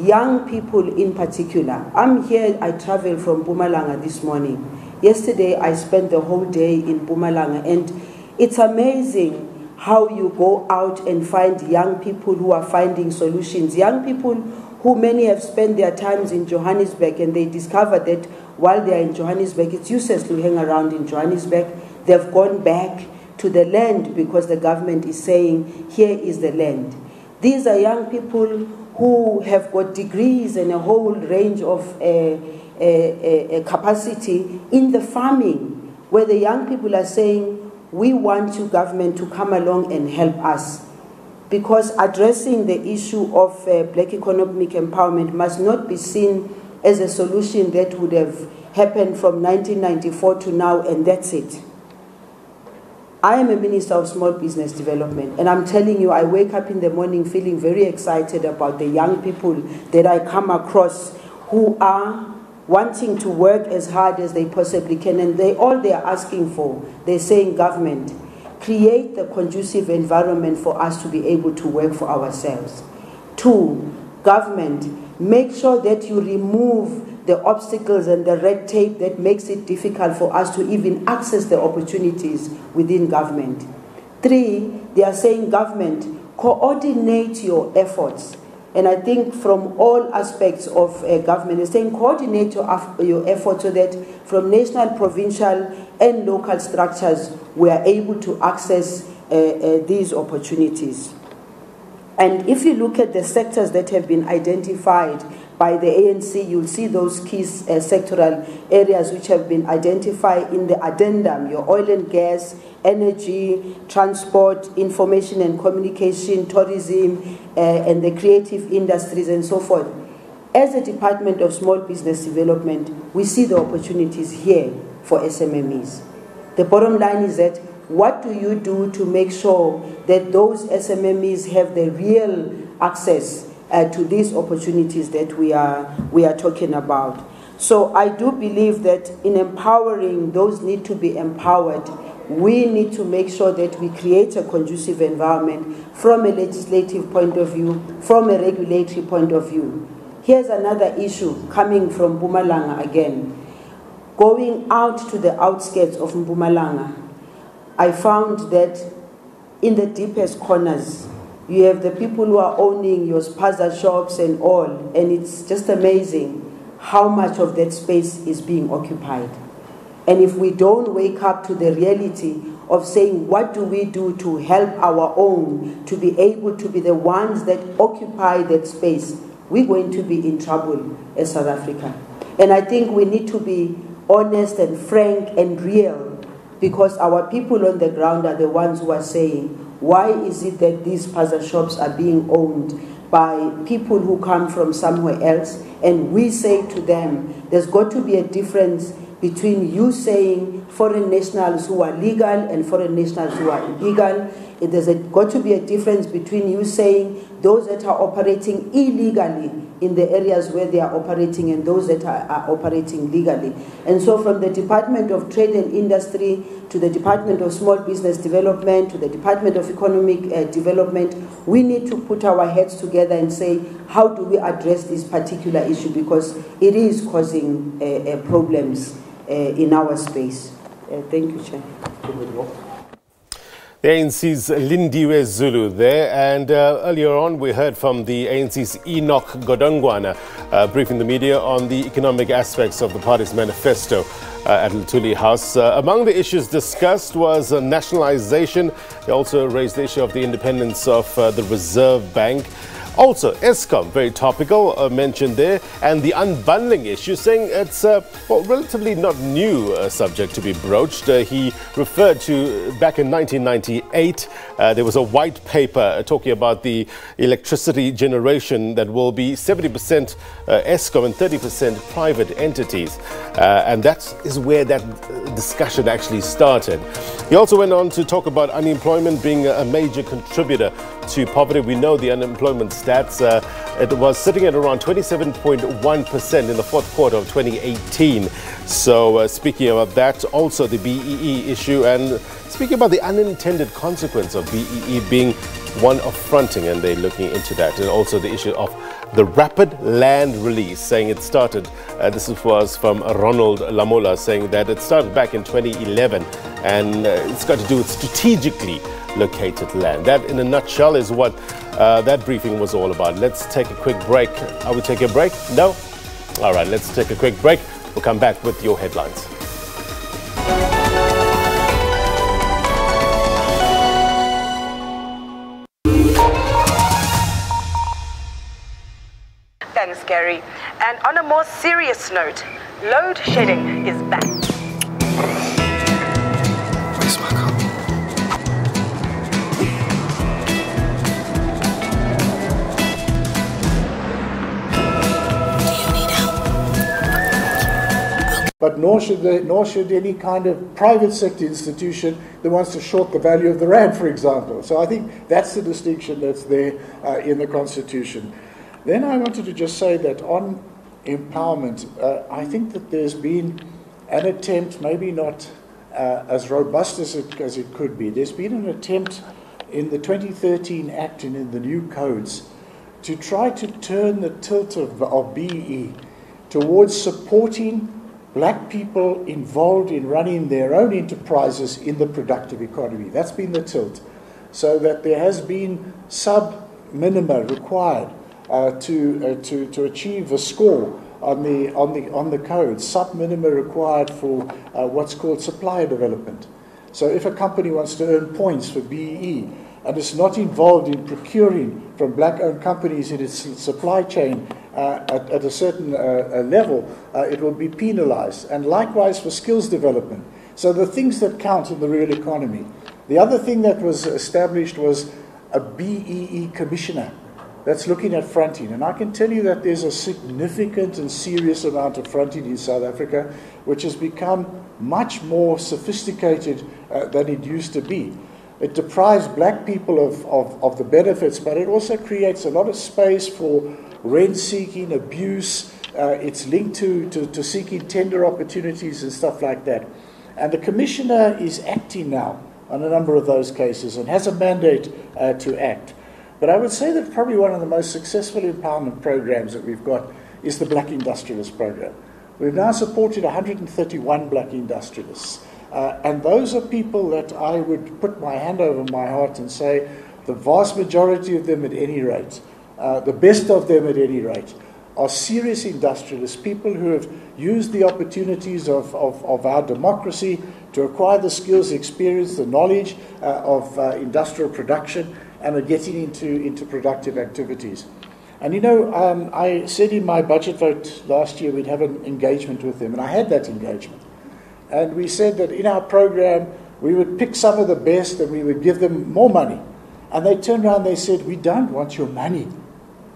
young people in particular. I'm here, I traveled from Mpumalanga this morning. Yesterday I spent the whole day in Mpumalanga, and it's amazing how you go out and find young people who are finding solutions. Young people who many have spent their times in Johannesburg, and they discover that while they are in Johannesburg, it's useless to hang around in Johannesburg. They've gone back to the land because the government is saying, here is the land. These are young people who have got degrees and a whole range of capacity in the farming, where the young people are saying, we want you, government, to come along and help us. Because addressing the issue of black economic empowerment must not be seen as a solution that would have happened from 1994 to now, and that's it. I am a Minister of Small Business Development, and I'm telling you, I wake up in the morning feeling very excited about the young people that I come across who are wanting to work as hard as they possibly can, and all they are asking for, they're saying, government, create the conducive environment for us to be able to work for ourselves. 2, government, make sure that you remove the obstacles and the red tape that makes it difficult for us to even access the opportunities within government. 3, they are saying, government, coordinate your efforts. And I think from all aspects of government, they're saying coordinate your efforts so that from national, provincial, and local structures, we are able to access these opportunities. And if you look at the sectors that have been identified by the ANC, you'll see those key sectoral areas which have been identified in the addendum: your oil and gas, energy, transport, information and communication, tourism, and the creative industries and so forth. As a Department of Small Business Development, we see the opportunities here for SMMEs. The bottom line is that what do you do to make sure that those SMMEs have the real access to these opportunities that we are talking about? So I do believe that in empowering those need to be empowered, we need to make sure that we create a conducive environment from a legislative point of view, from a regulatory point of view. Here's another issue coming from Mpumalanga again. Going out to the outskirts of Mpumalanga, I found that in the deepest corners, you have the people who are owning your spaza shops and all, and it's just amazing how much of that space is being occupied. And if we don't wake up to the reality of saying, what do we do to help our own to be able to be the ones that occupy that space, we're going to be in trouble as South Africa. And I think we need to be honest and frank and real, because our people on the ground are the ones who are saying, why is it that these spaza shops are being owned by people who come from somewhere else? And we say to them, there's got to be a difference between you saying foreign nationals who are legal and foreign nationals who are illegal. There's got to be a difference between you saying those that are operating illegally in the areas where they are operating and those that are operating legally. And so from the Department of Trade and Industry to the Department of Small Business Development to the Department of Economic Development, we need to put our heads together and say, how do we address this particular issue, because it is causing problems in our space. Thank you, Chair. The ANC's Lindiwe Zulu there, and earlier on we heard from the ANC's Enoch Godongwana briefing the media on the economic aspects of the party's manifesto at Lutuli House. Among the issues discussed was nationalization. They also raised the issue of the independence of the Reserve Bank. Also, Eskom, very topical, mentioned there, and the unbundling issue, saying it's relatively not new subject to be broached. He referred to back in 1998, there was a white paper talking about the electricity generation that will be 70% Eskom and 30% private entities. And that is where that discussion actually started. He also went on to talk about unemployment being a major contributor to poverty. We know the unemployment stats. It was sitting at around 27.1% in the fourth quarter of 2018. So speaking about that, also the BEE issue, and speaking about the unintended consequence of BEE being one of fronting, and they're looking into that, and also the issue of the rapid land release, saying it started, this was from Ronald Lamola, saying that it started back in 2011, and it's got to do with strategically located land. That, in a nutshell, is what that briefing was all about. Let's take a quick break. Are we taking a break? No? All right, let's take a quick break. We'll come back with your headlines. Thanks, Gary. And on a more serious note, load shedding is back. Where's my cup? but nor should any kind of private sector institution that wants to short the value of the rand, for example. So I think that's the distinction that's there in the Constitution. Then I wanted to just say that on empowerment, I think that there's been an attempt, maybe not as robust as it could be. There's been an attempt in the 2013 Act and in the new codes to try to turn the tilt of BEE towards supporting black people involved in running their own enterprises in the productive economy. That's been the tilt. So that there has been sub-minima required to achieve a score on the code, sub-minima required for what's called supplier development. So if a company wants to earn points for BEE and is not involved in procuring from black-owned companies in its supply chain at a certain level, it will be penalized. And likewise for skills development. So the things that count in the real economy. The other thing that was established was a BEE commissioner that's looking at fronting. And I can tell you that there's a significant and serious amount of fronting in South Africa, which has become much more sophisticated than it used to be. It deprives black people of the benefits, but it also creates a lot of space for rent-seeking, abuse. It's linked to seeking tender opportunities and stuff like that. And the commissioner is acting now on a number of those cases and has a mandate to act. But I would say that probably one of the most successful empowerment programs that we've got is the Black Industrialist program. We've now supported 131 black industrialists. And those are people that I would put my hand over my heart and say the vast majority of them at any rate, the best of them at any rate, are serious industrialists, people who have used the opportunities of our democracy to acquire the skills, the experience, the knowledge of industrial production and are getting into productive activities. And you know, I said in my budget vote last year we'd have an engagement with them, and I had that engagement. And we said that in our program we would pick some of the best and we would give them more money. And they turned around and they said, we don't want your money.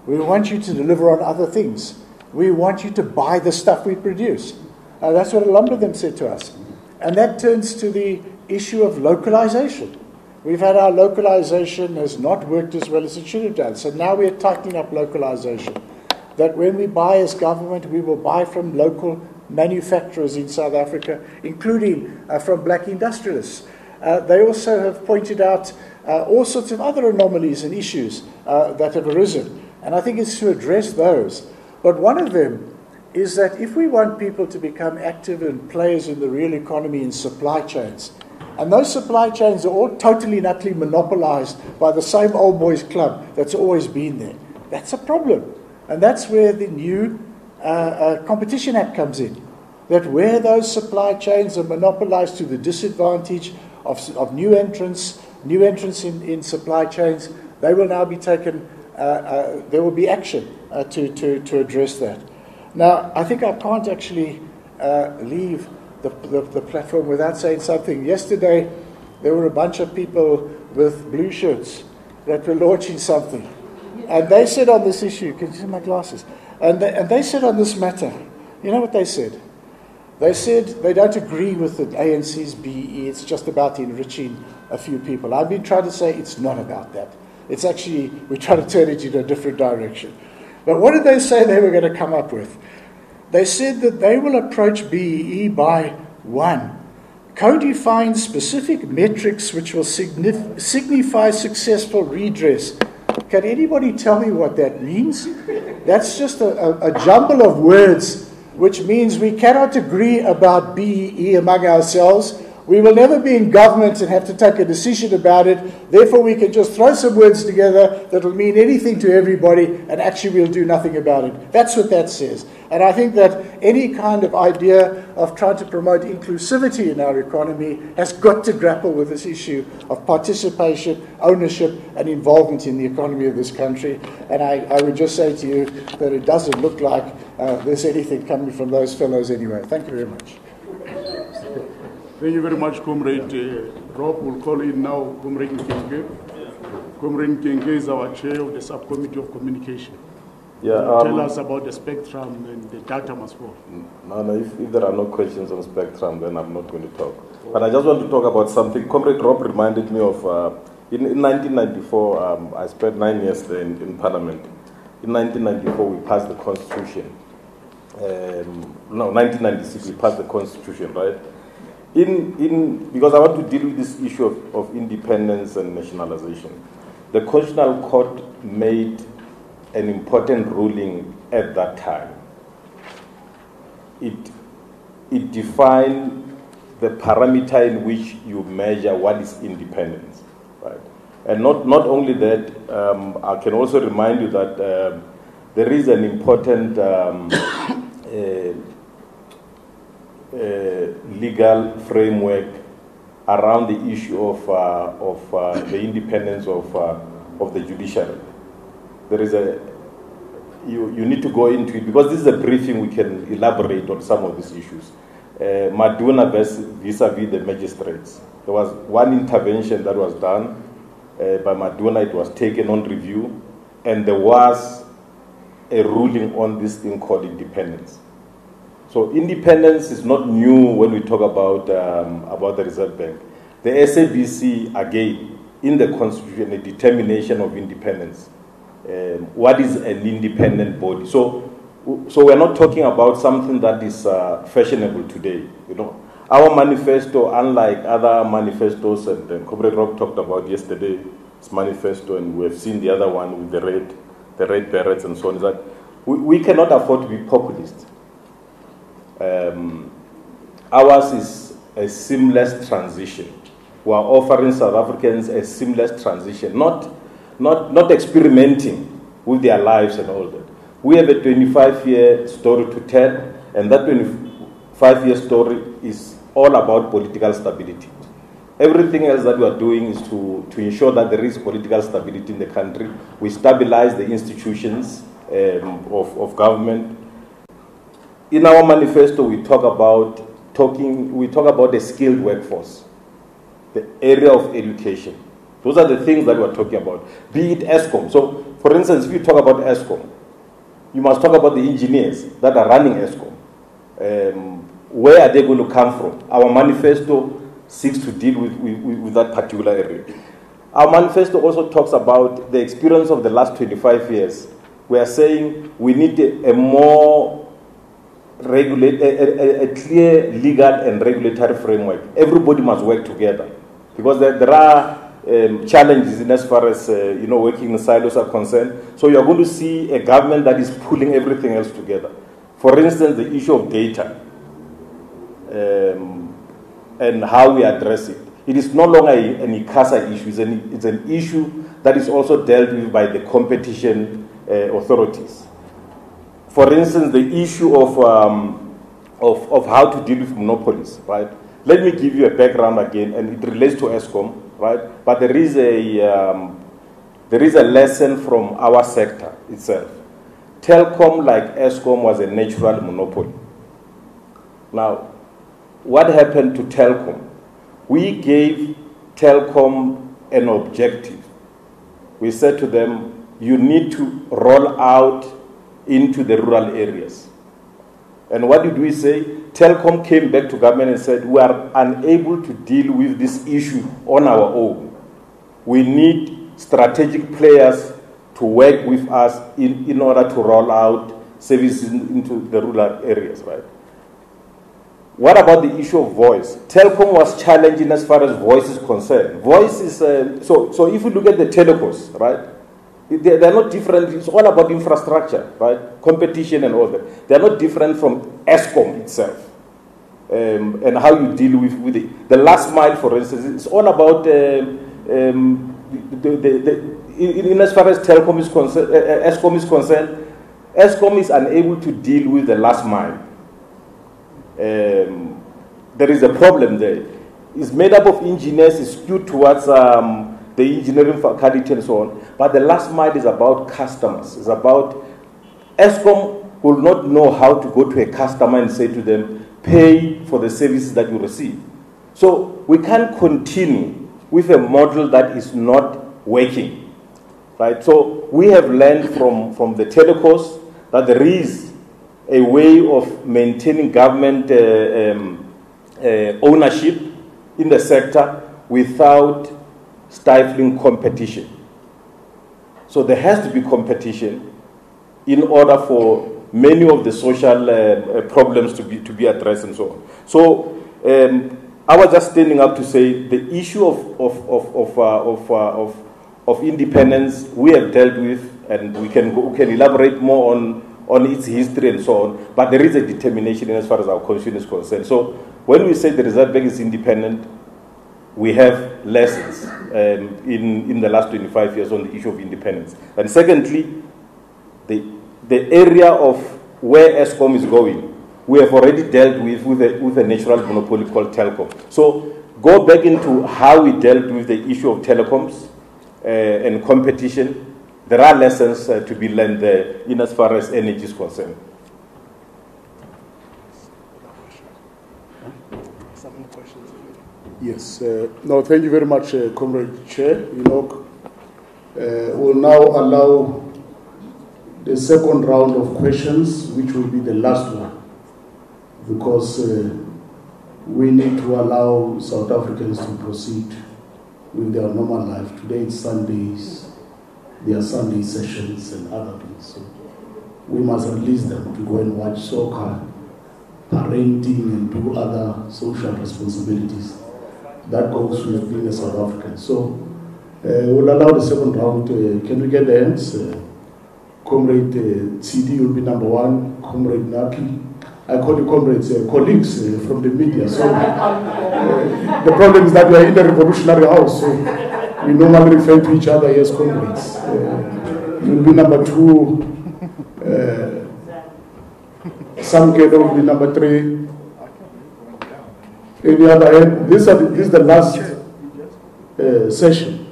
We want you to deliver on other things. We want you to buy the stuff we produce. That's what a number of them said to us. And that turns to the issue of localization. We've had our localization has not worked as well as it should have done. So now we're tightening up localization. That when we buy as government, we will buy from local manufacturers in South Africa, including from black industrialists. They also have pointed out all sorts of other anomalies and issues that have arisen. And I think it's to address those. But one of them is that if we want people to become active and players in the real economy in supply chains, and those supply chains are all totally and utterly monopolized by the same old boys club that's always been there, that's a problem. And that's where the new Competition Act comes in. That where those supply chains are monopolized to the disadvantage of new entrants in supply chains, they will now be taken, there will be action to address that. Now, I think I can't actually leave the platform without saying something. Yesterday, there were a bunch of people with blue shirts that were launching something. And they said on this issue, can you see my glasses? And they said on this matter, you know what they said? They said they don't agree with the ANC's BEE, it's just about enriching a few people. I've been trying to say it's not about that. It's actually, we're trying to turn it in a different direction. But what did they say they were going to come up with? They said that they will approach BEE by 1, codifying specific metrics which will signify successful redress. Can anybody tell me what that means? That's just a jumble of words, which means we cannot agree about BEE among ourselves. We will never be in government and have to take a decision about it. Therefore, we can just throw some words together that will mean anything to everybody, and actually we'll do nothing about it. That's what that says. And I think that any kind of idea of trying to promote inclusivity in our economy has got to grapple with this issue of participation, ownership, and involvement in the economy of this country. And I would just say to you that it doesn't look like there's anything coming from those fellows anyway. Thank you very much. Thank you very much, Comrade. Rob will call in now Comrade Nkenge. Comrade Nkenge is our chair of the Subcommittee of Communication. Yeah, tell us about the spectrum and the data must fall. No, if there are no questions on spectrum, then I'm not going to talk. But I just want to talk about something. Comrade Rob reminded me of, in 1994, I spent 9 years there in Parliament. In 1994, we passed the Constitution. 1996, we passed the Constitution, right? Because I want to deal with this issue of independence and nationalization. The Constitutional Court made an important ruling at that time. It defined the parameter in which you measure what is independence, right? And not only that, I can also remind you that there is an important legal framework around the issue of the independence of the judiciary. There is you need to go into it, because this is a briefing, we can elaborate on some of these issues. Maduna vis-a-vis the magistrates. There was one intervention that was done by Maduna, it was taken on review, and there was a ruling on this thing called independence. So independence is not new when we talk about the Reserve Bank. The SABC, again, in the Constitution, a determination of independence. What is an independent body? So we're not talking about something that is fashionable today. You know, our manifesto, unlike other manifestos, and Comrade Rock talked about yesterday, it's manifesto, and we have seen the other one with the red berets and so on. Is that we cannot afford to be populist. Ours is a seamless transition. We are offering South Africans a seamless transition, not experimenting with their lives and all that. We have a 25-year story to tell, and that 25-year story is all about political stability. Everything else that we are doing is to ensure that there is political stability in the country. We stabilize the institutions of government. In our manifesto, we talk about the skilled workforce, the area of education. Those are the things that we're talking about, be it Eskom. So, for instance, if you talk about Eskom, you must talk about the engineers that are running Eskom. Where are they going to come from? Our manifesto seeks to deal with that particular area. Our manifesto also talks about the experience of the last 25 years. We are saying we need a more a clear legal and regulatory framework. Everybody must work together, because there are challenges in as far as working in silos are concerned. So you are going to see a government that is pulling everything else together. For instance, the issue of data and how we address it. It is no longer an ICASA issue. It's an issue that is also dealt with by the competition authorities. For instance, the issue of how to deal with monopolies, right? Let me give you a background again, and it relates to Eskom, right? But there is a lesson from our sector itself. Telecom, like Eskom, was a natural monopoly. Now, what happened to Telecom? We gave Telecom an objective. We said to them, you need to roll out into the rural areas. And what did we say? Telecom came back to government and said, we are unable to deal with this issue on our own. We need strategic players to work with us in order to roll out services into the rural areas, right? What about the issue of voice? Telecom was challenging as far as voice is concerned. Voice is, so if you look at the telcos, right? They're not different. It's all about infrastructure, right? Competition and all that. They're not different from Eskom itself and how you deal with it. The last mile, for instance, it's all about in as far as Telecom is concerned, Eskom is concerned. Eskom is unable to deal with the last mile. There is a problem there. It's made up of engineers. It's skewed towards the engineering faculty and so on. But the last mile is about customers. It's about Eskom will not know how to go to a customer and say to them, pay for the services that you receive. So we can't continue with a model that is not working. right? So we have learned from the telcos that there is a way of maintaining government ownership in the sector without stifling competition. So there has to be competition in order for many of the social problems to be addressed and so on. So I was just standing up to say the issue of independence we have dealt with, and we can elaborate more on its history and so on, but there is a determination as far as our constitution is concerned. So when we say the Reserve Bank is independent, we have lessons in the last 25 years on the issue of independence. And secondly, the area of where Eskom is going, we have already dealt with a natural monopoly called Telecom. So go back into how we dealt with the issue of telecoms and competition. There are lessons to be learned there in as far as energy is concerned. Yes. No, thank you very much, Comrade Chair. We'll now allow the second round of questions, which will be the last one, because we need to allow South Africans to proceed with their normal life. Today it's Sundays, there are Sunday sessions and other things. So we must release them to go and watch soccer, parenting, and do other social responsibilities. That goes with being a South African. So we'll allow the second round. Can we get the hands? Comrade CD will be number one. Comrade Naki. I call you comrades, colleagues from the media. So the problem is that we are in the revolutionary house. So we normally refer to each other as comrades. You'll be number two. Sam Kedo will be number three. On the other hand, this is the last session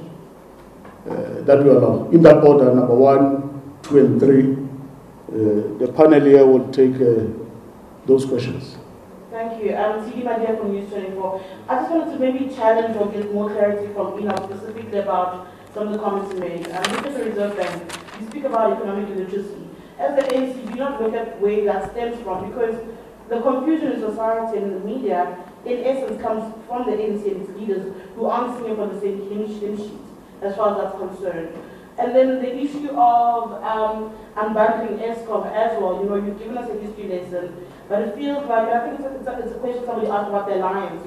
that we allow. In that order, number 1, 2, and 3. The panel here will take those questions. Thank you. I'm Sidi Madia from News 24. I just wanted to maybe challenge or get more clarity from specifically about some of the comments you made. Look at the Reserve Bank. You speak about economic illiteracy. As the ANC, do not look at where that stems from, because the confusion in society and in the media, in essence, comes from the ANC and its leaders who aren't singing from the same hymn sheet, as far as that's concerned. And then the issue of unbundling Eskom as well, you've given us a history lesson, but it feels like, I think it's a question somebody asked about the alliance,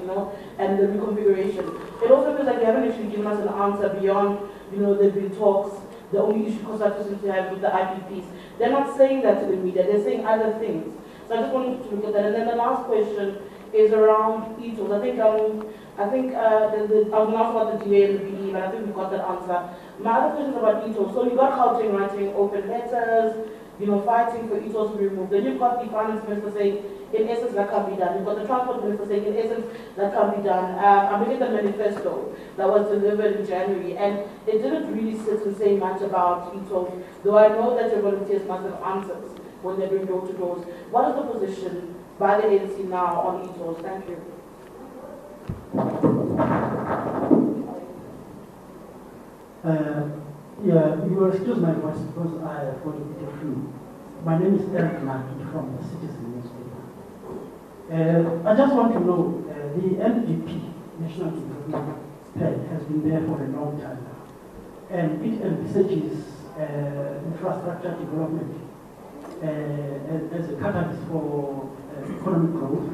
and the reconfiguration. It also feels like you haven't actually given us an answer beyond, there've been talks. The only issue Conservatives seem to have with the IPPs. They're not saying that to the media, they're saying other things. So I just wanted to look at that. And then the last question is around ETOs. I think I was going to ask about the DA and the BE, but I think we got that answer. My other question is about ETOs. So you got Gauteng writing open letters, fighting for ETOs to be removed. Then you've got the finance minister saying, in essence, that can't be done. You've got the transport minister saying, in essence, that can't be done. I'm looking at the manifesto that was delivered in January, and it didn't really sit and say much about ETOs, though I know that your volunteers must have answers when they're doing door-to-doors. What is the position by the ANC now on ETOs? Thank you. You will excuse my voice because I have got a bit of flu. My name is Eric Naki from the Citizen newspaper. I just want to know, the NDP, National Development Plan, has been there for a long time now, and it envisages infrastructure development as a catalyst for economic growth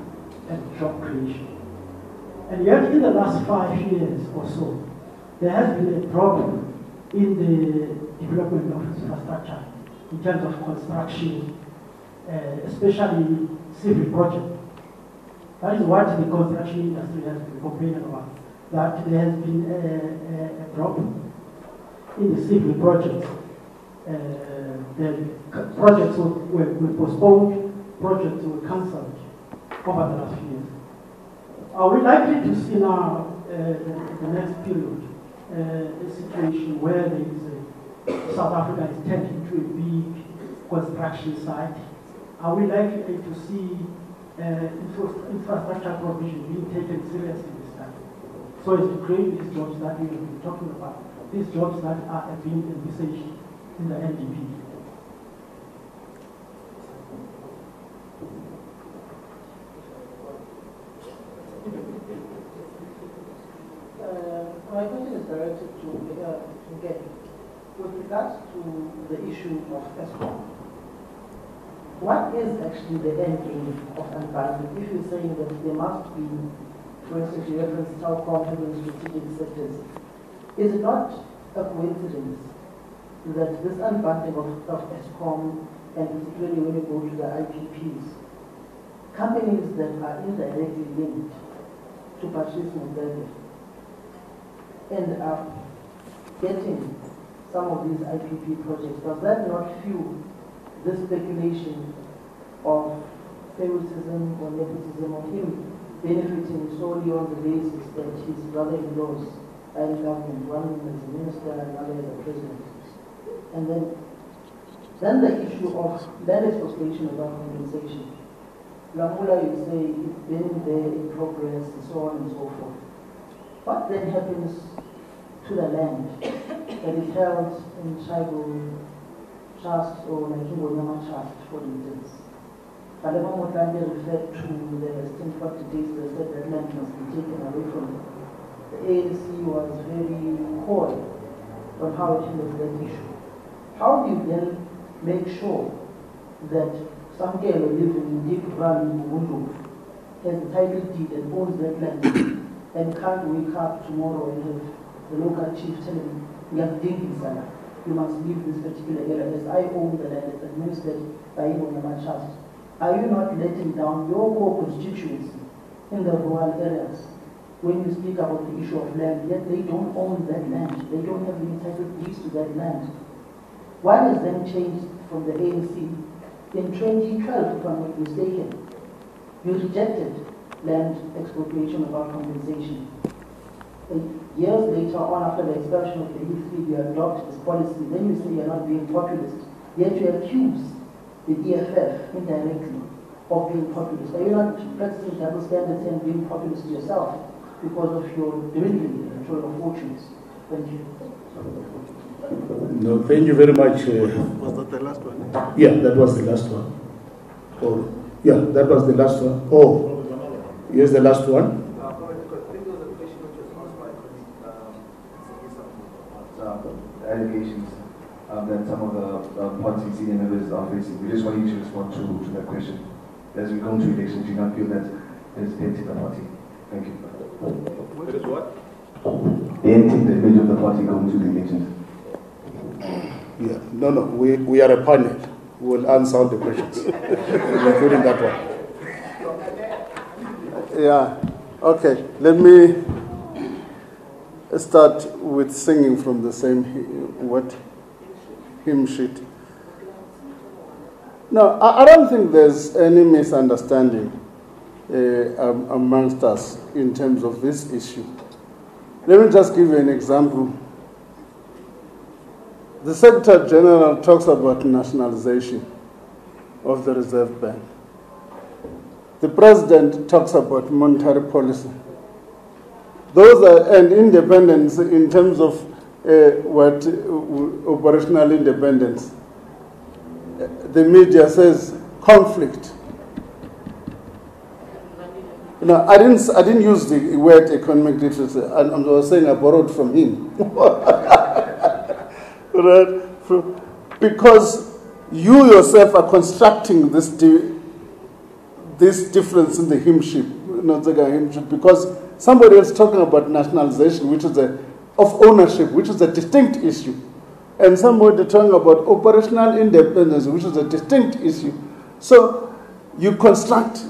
and job creation. And yet, in the last 5 years or so, there has been a problem in the development of infrastructure in terms of construction, especially civil projects. That is what the construction industry has been complaining about, that there has been a problem in the civil projects. The projects were postponed, projects were cancelled over the last few years. Are we likely to see now, the next period, a situation where there is South Africa is turned into a big construction site? Are we likely to see infrastructure provision being taken seriously this time, so as to create these jobs that we have been talking about these jobs that are being envisaged in the NDP? My question is directed to Gay. With regards to the issue of Eskom, what is actually the end game of unbundling? If you're saying that there must be, for instance, you reference Telecom having strategic sectors, is it not a coincidence that this unbundling of Eskom, and particularly when you go to the IPPs, companies that are indirectly linked to Patrice Mugebe end up getting some of these IPP projects? Does that not fuel this speculation of favoritism or nepotism of him benefiting solely on the basis that his brother-in-laws are in government, one as a minister and another as a president? And then the issue of land expropriation without compensation. Lamula, you say it's been there in progress and so on and so forth. What then happens to the land that is held in tribal trust or like Ingonyama trust, for instance? Kalema Motlanthe referred to the Western 40 days that said that land must be taken away from them. The ANC was very coy on how it handles that issue. How do you then make sure that some girl who lives in Deep Valley, Ubuntu, has a title deed and owns that land and can't wake up tomorrow and have the local chief tell him, you must leave this particular area as I own the land, it's administered by Ingonyama Trust. Are you not letting down your core constituency in the rural areas when you speak about the issue of land, yet they don't own that land, they don't have the entitled deeds to that land? What has then changed from the ANC? In 2012, if I'm not mistaken, you rejected land expropriation without compensation. Years later on, after the expulsion of the E3, you adopt this policy. Then you say you're not being populist. Yet you accuse the EFF indirectly of being populist. Are you not practicing double standards and being populist yourself because of your dwindling electoral fortunes? Thank you. No, thank you very much. Was that the last one? Yeah, that was the last one. Oh, yeah, that was the last one. Oh, here's the last one. Allegations that some of the party senior members are facing. We just want you to respond to that question. As we go into elections, do you not feel that there's dent in the party? Thank you. What is what? Dent in the image of the party going to the elections. Yeah, no, we are a panel. We will answer all the questions, including that one. Yeah, okay. Let me start with singing from the same hymn sheet. No, I don't think there's any misunderstanding amongst us in terms of this issue. Let me just give you an example. The Secretary General talks about nationalization of the Reserve Bank. The President talks about monetary policy. Those are, and independence in terms of operational independence. The media says conflict. No, I didn't use the word economic literacy. I was saying I borrowed from him. Right? Because you yourself are constructing this difference in the hymn sheet, because somebody else talking about nationalization, which is of ownership, which is a distinct issue, and somebody talking about operational independence, which is a distinct issue. So you construct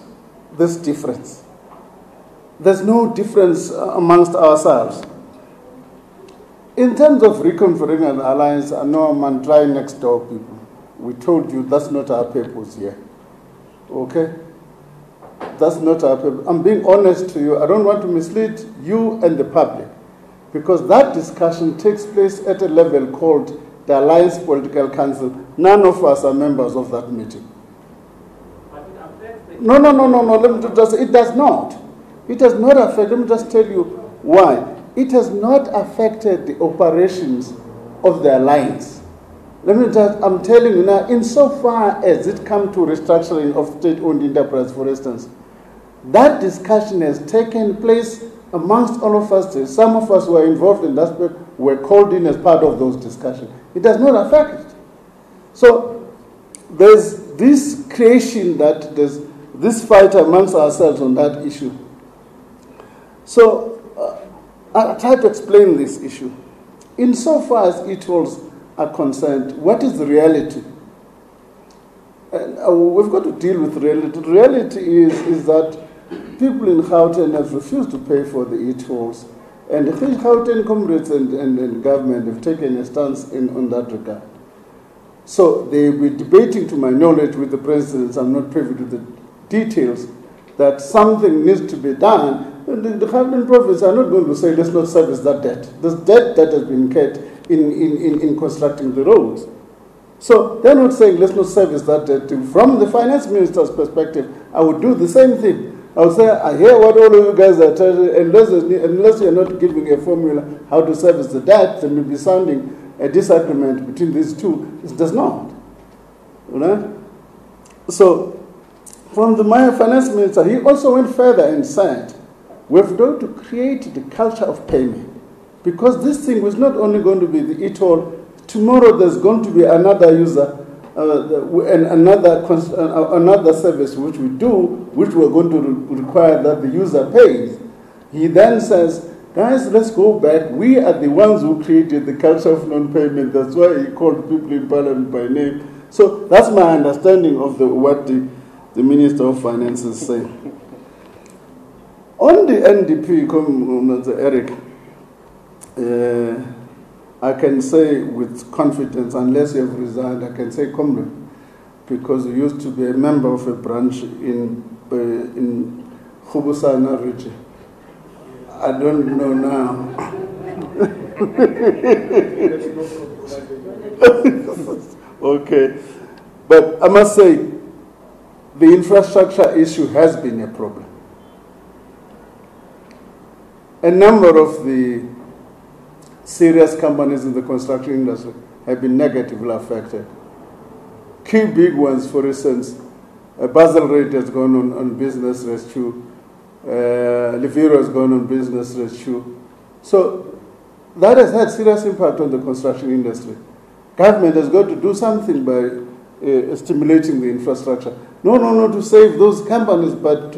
this difference. There's no difference amongst ourselves. In terms of reconfiguring an alliance, I know I'm trying next door people. We told you that's not our purpose here. Okay? That's not our purpose. I'm being honest to you. I don't want to mislead you and the public, because that discussion takes place at a level called the Alliance Political Council. None of us are members of that meeting. No. Let me just, it does not. It does not affect. Let me just tell you why. it has not affected the operations of the alliance. I'm telling you now, insofar as it comes to restructuring of state-owned enterprise, for instance, that discussion has taken place amongst all of us. Some of us who are involved in that were called in as part of those discussions. It does not affect it. So there's this creation that there's this fight amongst ourselves on that issue. So I'll try to explain this issue. Insofar as e-tolls are concerned, what is the reality? And we've got to deal with reality. The reality is that people in Gauteng have refused to pay for the e-tolls, and the Gauteng comrades and government have taken a stance on that regard. So they will be debating, to my knowledge, with the president. I'm not privy to the details, that something needs to be done. And the Gauteng province are not going to say, let's not service that debt. There's debt that has been incurred in constructing the roads. So they're not saying, let's not service that debt. From the finance minister's perspective, I would do the same thing. I would say, I hear what all of you guys are telling, unless you're not giving a formula how to service the debt, then we'll be sounding a disagreement between these two. It does not. Right? So, from the finance minister, he also went further and said, we've got to create the culture of payment. Because this thing was not only going to be the e-toll, tomorrow there's going to be another user and another service which we do, which we're going to require that the user pays. He then says, guys, let's go back. We are the ones who created the culture of non-payment. That's why he called people in parliament by name. So that's my understanding of what the Minister of Finance is saying. On the NDP, Eric, I can say with confidence, unless you have resigned, I can say comrade, because you used to be a member of a branch in Khubusana region. I don't know now. Okay. But I must say, the infrastructure issue has been a problem. A number of the serious companies in the construction industry have been negatively affected. Key big ones, for instance, Basel Rate has gone on business rescue, Liviro has gone on business rescue. So that has had serious impact on the construction industry. Government has got to do something by stimulating the infrastructure. No, to save those companies, but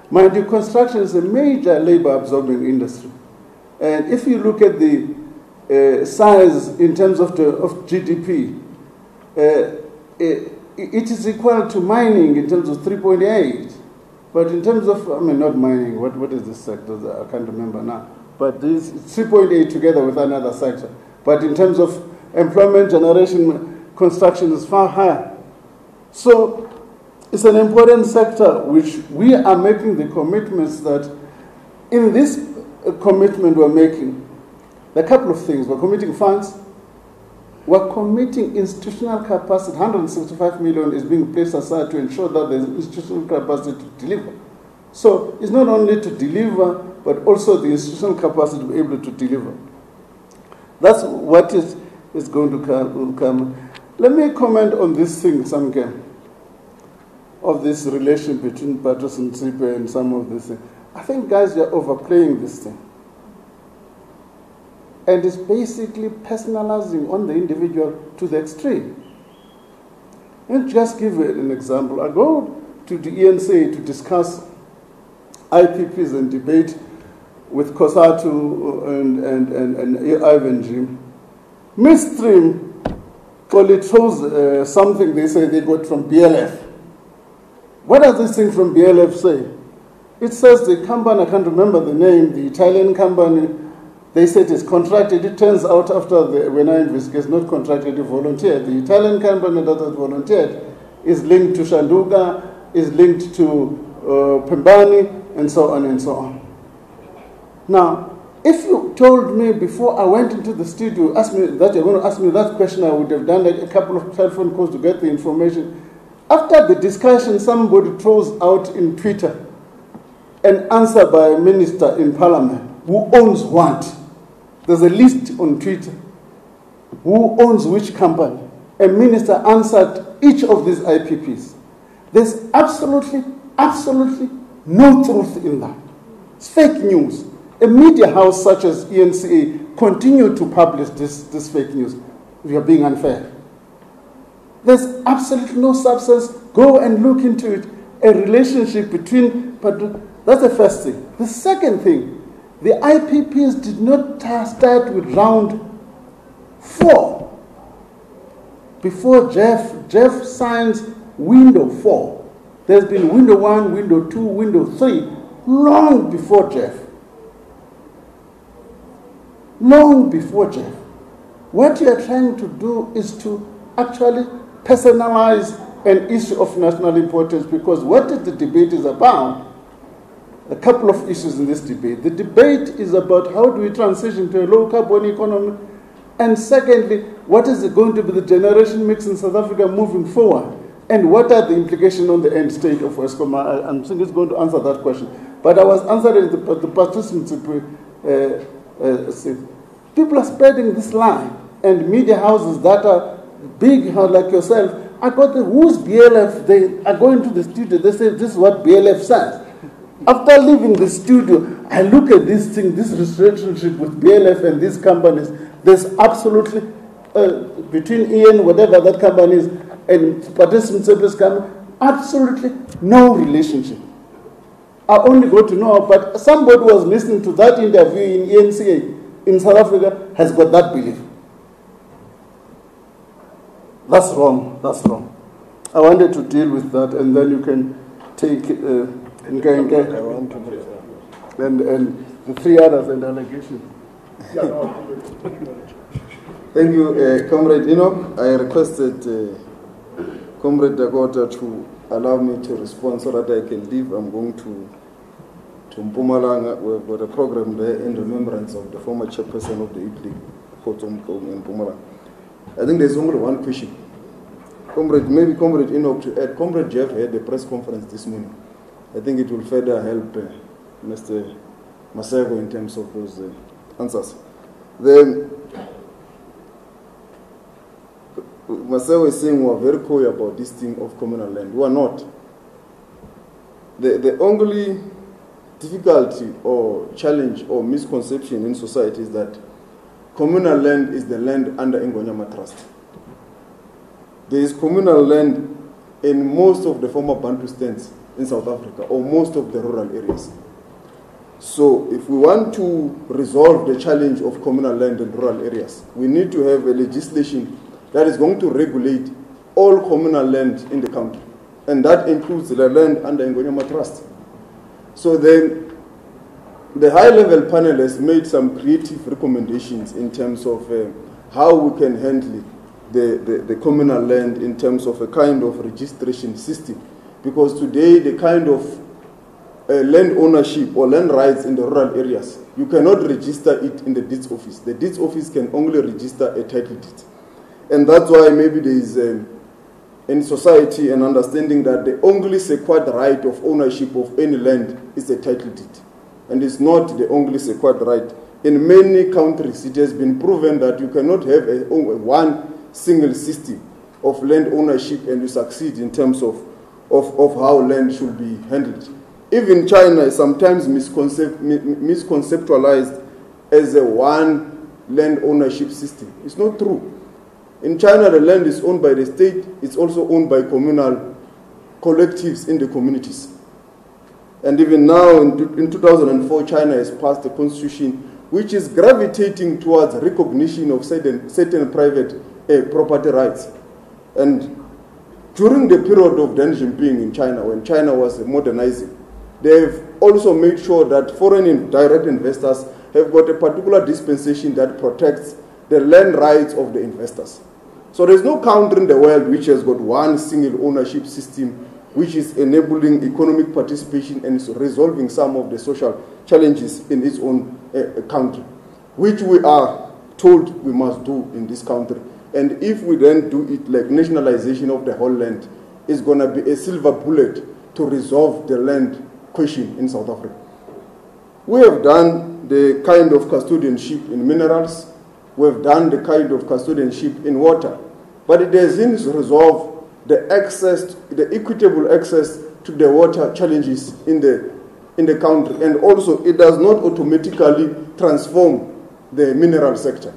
mind you, construction is a major labor-absorbing industry. And if you look at the size in terms of GDP, it is equal to mining in terms of 3.8. But in terms of, not mining, what is this sector? I can't remember now. But it's 3.8 together with another sector. But in terms of employment generation, construction is far higher. So it's an important sector which we are making the commitments that in this commitment we're making, there are a couple of things. We're committing funds. We're committing institutional capacity. 165 million is being placed aside to ensure that there's institutional capacity to deliver. So it's not only to deliver, but also the institutional capacity to be able to deliver. That's what is going to come. Let me comment on this thing, Samke, of this relation between Patrice and Tsipe and some of this thing. I think, guys, you're overplaying this thing. And it's basically personalizing on the individual to the extreme. And just give an example. I go to the ANC to discuss IPPs and debate with Kosatu and Ivan Jim. Midstream, it shows something they say they got from BLF. What does this thing from BLF say? It says the company, I can't remember the name, the Italian company, they said it's contracted. It turns out after when I investigate, it's not contracted, it's volunteered. The Italian company that has volunteered is linked to Shanduga, is linked to Pembani, and so on and so on. Now, if you told me before I went into the studio, asked me that you're going to ask me that question, I would have done a couple of telephone calls to get the information. After the discussion, somebody throws out in Twitter an answer by a minister in parliament. who owns what. There's a list on Twitter. Who owns which company? A minister answered each of these IPPs. There's absolutely no truth in that. It's fake news. A media house such as ENCA continue to publish this fake news. We are being unfair. There's absolutely no substance. Go and look into it. A relationship between, but that's the first thing. The second thing, the IPPs did not start with round 4. Before Jeff signs window 4. There's been window 1, window 2, window 3, long before Jeff. Long before Jeff. What you are trying to do is to actually personalize an issue of national importance, because what the debate is about, a couple of issues in this debate. The debate is about how do we transition to a low carbon economy, and secondly, what is going to be the generation mix in South Africa moving forward, and what are the implications on the end state of Eskom? I'm thinking it's going to answer that question. But I was answering the participants. People are spreading this lie, and media houses that are big like yourself, I got who's BLF? They are going to the studio. They say this is what BLF says. After leaving the studio, I look at this thing, this relationship with BLF and these companies. There's absolutely between Ian, whatever that company is, and participants of this company, absolutely no relationship. I only got to know, but somebody was listening to that interview in ENCA in South Africa has got that belief. That's wrong. That's wrong. I wanted to deal with that, and then you can take and the 3 others and allegations. Thank you, Comrade Enoch. I requested Comrade Dakota to allow me to respond so that I can leave. I'm going to Mpumalanga. We've got a program there in remembrance of the former chairperson of the IPPs, in Mpumalanga. I think there's only one question. Comrade Enoch to add. Comrade Jeff had a press conference this morning. I think it will further help Mr. Masego in terms of those answers. Then Masego is saying we are very coy about this thing of communal land. We are not. The only difficulty or challenge or misconception in society is that communal land is the land under Ngonyama Trust. There is communal land in most of the former Bantu states in South Africa, or most of the rural areas. So if we want to resolve the challenge of communal land in rural areas, we need to have a legislation that is going to regulate all communal land in the country. And that includes the land under Ngonyama Trust. So then the high-level panel has made some creative recommendations in terms of how we can handle the communal land in terms of a kind of registration system. Because today the kind of land ownership or land rights in the rural areas, you cannot register it in the deeds office. The deeds office can only register a title deed. And that's why maybe there is in society an understanding that the only secured right of ownership of any land is a title deed. And it's not the only secured right. In many countries, it has been proven that you cannot have one single system of land ownership and you succeed in terms of how land should be handled. Even China is sometimes misconceptualized as a one land ownership system. It's not true. In China, the land is owned by the state. It's also owned by communal collectives in the communities. And even now, in 2004, China has passed a constitution which is gravitating towards recognition of certain private property rights. And during the period of Deng Xiaoping in China, when China was modernizing, they've also made sure that foreign direct investors have got a particular dispensation that protects the land rights of the investors. So there's no country in the world which has got one single ownership system which is enabling economic participation and is resolving some of the social challenges in its own country, which we are told we must do in this country. And if we then do it like nationalization of the whole land, it's going to be a silver bullet to resolve the land question in South Africa. We have done the kind of custodianship in minerals. We have done the kind of custodianship in water. But it doesn't resolve the equitable access to the water challenges in the country. And also, it does not automatically transform the mineral sector.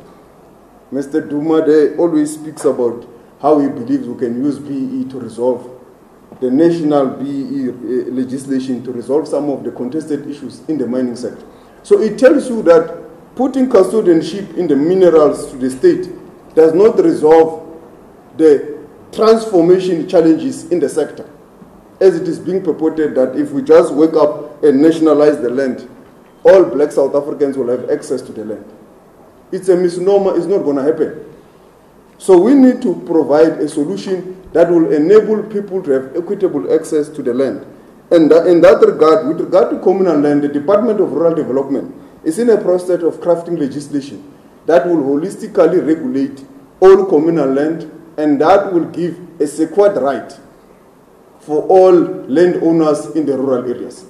Mr. Duma always speaks about how he believes we can use BE to resolve the national BE legislation to resolve some of the contested issues in the mining sector. So it tells you that putting custodianship in the minerals to the state does not resolve the transformation challenges in the sector, as it is being purported that if we just wake up and nationalize the land, all black South Africans will have access to the land. It's a misnomer, it's not going to happen. So we need to provide a solution that will enable people to have equitable access to the land. And in that regard, with regard to communal land, the Department of Rural Development is in a process of crafting legislation that will holistically regulate all communal land, and that will give a secured right for all landowners in the rural areas.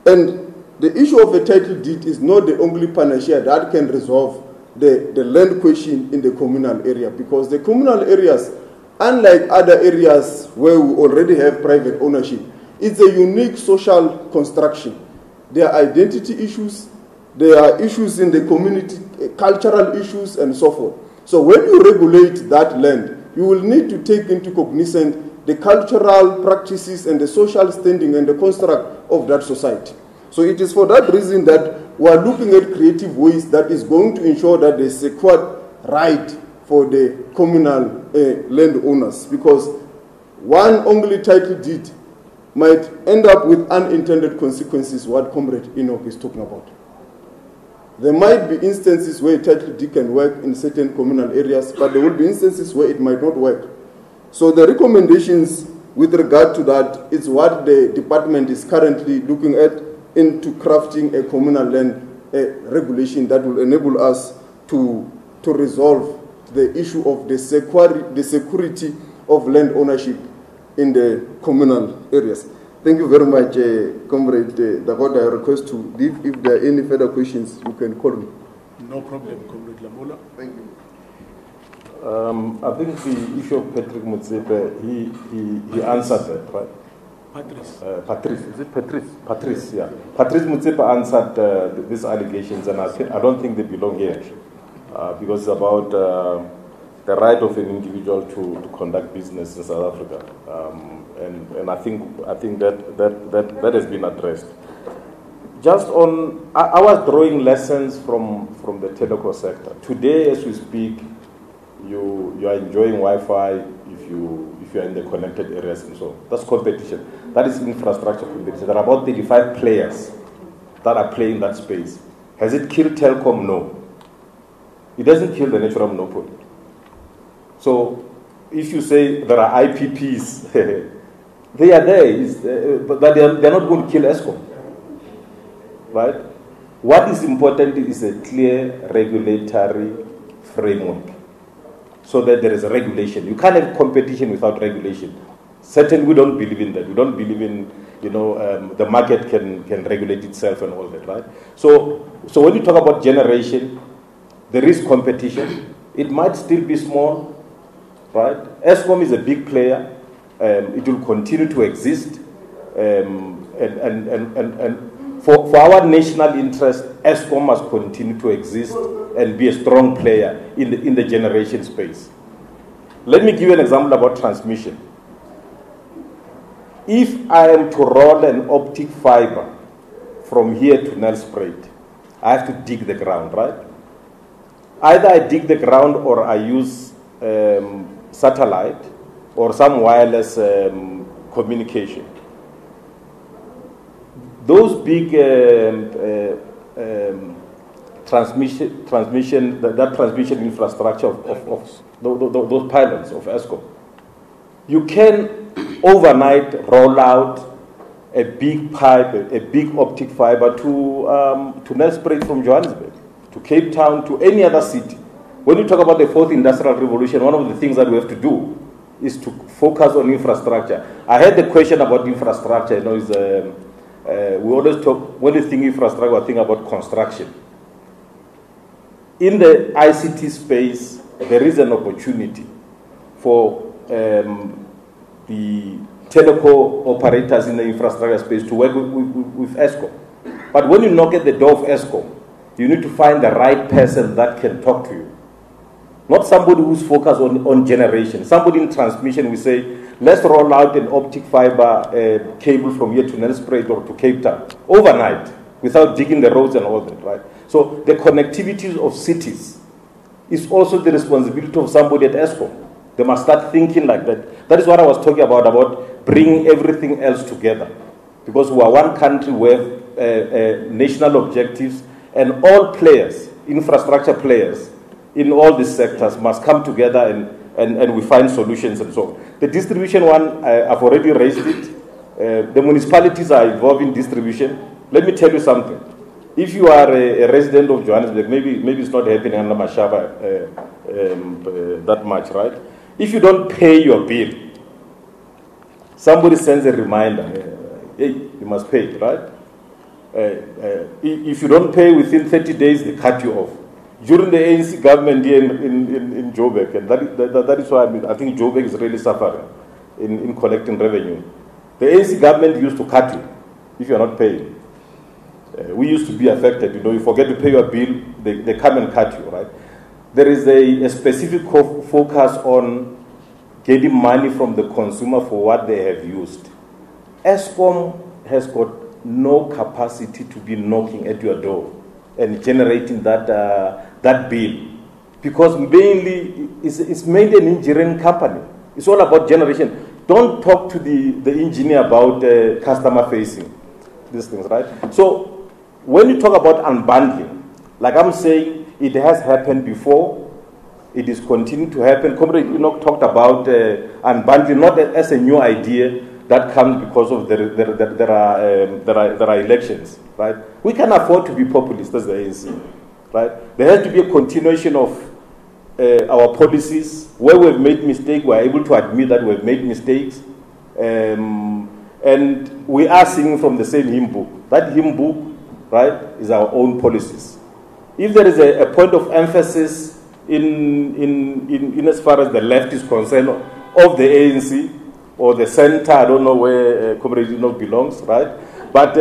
And the issue of a title deed is not the only panacea that can resolve the land question in the communal area, because the communal areas, unlike other areas where we already have private ownership, it's a unique social construction. There are identity issues, there are issues in the community, cultural issues, and so forth. So when you regulate that land, you will need to take into cognizance the cultural practices and the social standing and the construct of that society. So it is for that reason that we are looking at creative ways that is going to ensure that there is a secured right for the communal landowners, because one only title deed might end up with unintended consequences, what Comrade Enoch is talking about. There might be instances where a title deed can work in certain communal areas, but there will be instances where it might not work. So the recommendations with regard to that is what the department is currently looking at into crafting a communal land regulation that will enable us to resolve the issue of the security of land ownership in the communal areas. Thank you very much, Comrade Dakota. I request to leave. If there are any further questions, you can call me. No problem, Comrade Lamola. Thank you. I think the issue of Patrick Motsepe, he answered that, right? Patrice. Is it Patrice? Patrice, yeah. Patrice Motsepe answered these allegations, and I don't think they belong here, because it's about the right of an individual to conduct business in South Africa, and I think that has been addressed. Just on, I was drawing lessons from the telecom sector. Today, as we speak, you are enjoying Wi-Fi if you are in the connected areas and so on. That's competition. That is infrastructure competition. There are about 35 players that are playing that space. Has it killed Telecom? No. It doesn't kill the natural monopoly. So if you say there are IPPs, they are there, but they're not going to kill Eskom. Right? What is important is a clear regulatory framework, so that there is a regulation. You can't have competition without regulation. Certainly, we don't believe in that. We don't believe in, the market can regulate itself and all that, right? So when you talk about generation, there is competition. It might still be small, right? Eskom is a big player. It will continue to exist, and for our national interest, Eskom must continue to exist and be a strong player in the generation space. Let me give you an example about transmission. If I am to roll an optic fiber from here to Nelspruit, I have to dig the ground, right? Either I dig the ground or I use satellite or some wireless communication. Those big transmission infrastructure of those pylons of Eskom, you can overnight roll out a big pipe, a big optic fiber to Nelspruit from Johannesburg, to Cape Town, to any other city. When you talk about the fourth industrial revolution, one of the things that we have to do is to focus on infrastructure. I had the question about infrastructure. we always talk, when we think infrastructure, we think about construction. In the ICT space, there is an opportunity for the telecom operators in the infrastructure space to work with Eskom. But when you knock at the door of Eskom, you need to find the right person that can talk to you. Not somebody who's focused on generation. Somebody in transmission, we say, let's roll out an optic fiber cable from here to Nelspruit or to Cape Town overnight without digging the roads and all that, right? So the connectivity of cities is also the responsibility of somebody at Eskom. They must start thinking like that. That is what I was talking about bringing everything else together. Because we are one country with national objectives, and all players, infrastructure players, in all these sectors must come together and we find solutions and so on. The distribution one, I've already raised it. The municipalities are involved in distribution. Let me tell you something. If you are a resident of Johannesburg, maybe it's not happening under Mashaba that much, right? If you don't pay your bill, somebody sends a reminder, hey, you must pay, right? If you don't pay within 30 days, they cut you off. During the ANC government here in Joburg, and that is why I think Joburg is really suffering in collecting revenue. The ANC government used to cut you if you are not paying. We used to be affected. You know, you forget to pay your bill, they come and cut you, right? There is a specific focus on getting money from the consumer for what they have used. Eskom has got no capacity to be knocking at your door and generating that bill, because mainly it's mainly an engineering company. It's all about generation. Don't talk to the engineer about customer facing these things, right? So when you talk about unbundling, like I'm saying, it has happened before. It is continuing to happen. Comrade Enoch talked about unbundling, not as a new idea that comes because of there are elections, right? We can afford to be populist as the ANC, right? There has to be a continuation of our policies. Where we've made mistakes, we're able to admit that we've made mistakes. And we are singing from the same hymn book. That hymn book, right, is our own policies. If there is a point of emphasis in as far as the left is concerned of the ANC or the center, I don't know where Comrade Enoch belongs, right? But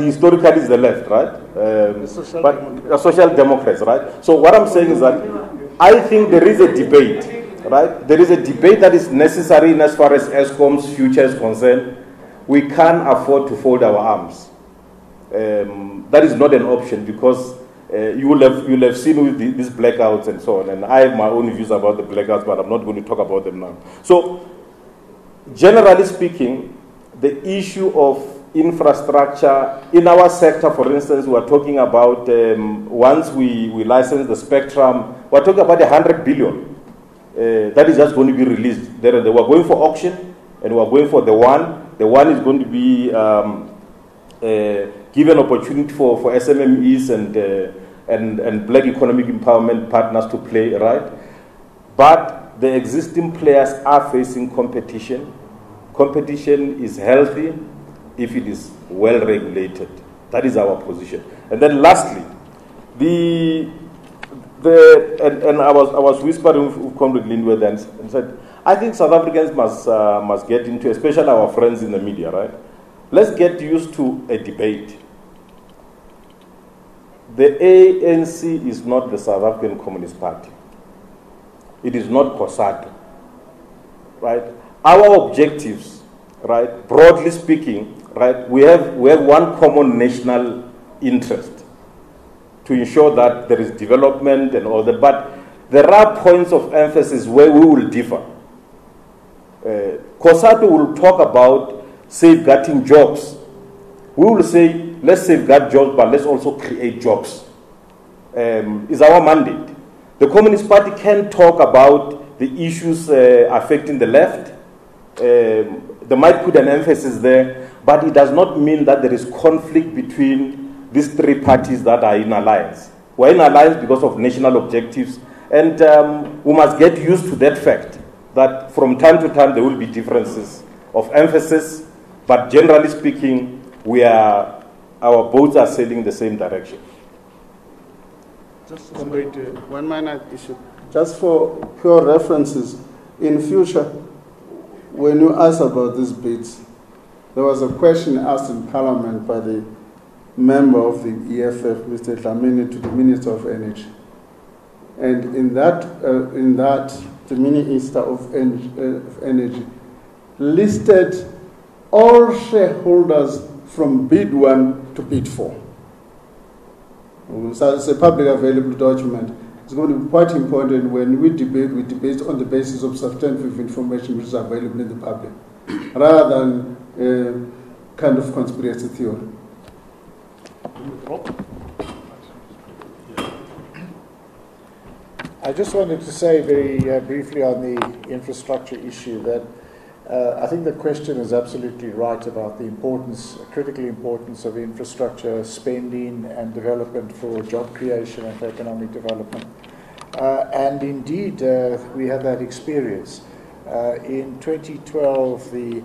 historically it's the left, right? Social Democrats, right? So what I'm saying is that I think there is a debate, right? There is a debate that is necessary in as far as Eskom's future is concerned. We can't afford to fold our arms. That is not an option, because you will have seen with these blackouts and so on, and I have my own views about the blackouts, but I'm not going to talk about them now. So, generally speaking, the issue of infrastructure in our sector, for instance, we're talking about once we license the spectrum, we're talking about 100 billion. That is just going to be released. They were going for auction, and we're going for the one. The one is going to be given opportunity for SMMEs and black economic empowerment partners to play, right? But the existing players are facing competition. Competition is healthy if it is well regulated. That is our position. And then lastly, and I was whispering with Comrade Lindway then and said, I think South Africans must get into, especially our friends in the media, right? Let's get used to a debate. The ANC is not the South African Communist Party. It is not COSATU, right? Our objectives, right, broadly speaking, right, we have one common national interest to ensure that there is development and all that, but there are points of emphasis where we will differ. COSATU will talk about safeguarding jobs. We will say, let's safeguard jobs, but let's also create jobs. Is our mandate. The Communist Party can talk about the issues affecting the left. They might put an emphasis there, but it does not mean that there is conflict between these three parties that are in alliance. We're in alliance because of national objectives, and we must get used to that fact that from time to time there will be differences of emphasis, But generally speaking, our boats are sailing in the same direction. Just one minor issue. Just for pure references, in future, when you ask about these bids, there was a question asked in Parliament by the member of the EFF, Mr. Dlamini, to the Minister of Energy. And in that, the Minister of Energy listed all shareholders from bid 1 to bid 4. So it's a public available document. It's going to be quite important when we debate on the basis of substantive information which is available in the public, rather than kind of conspiracy theory. I just wanted to say very briefly on the infrastructure issue that I think the question is absolutely right about the critical importance of infrastructure spending and development for job creation and for economic development. And indeed, we have that experience. In 2012, the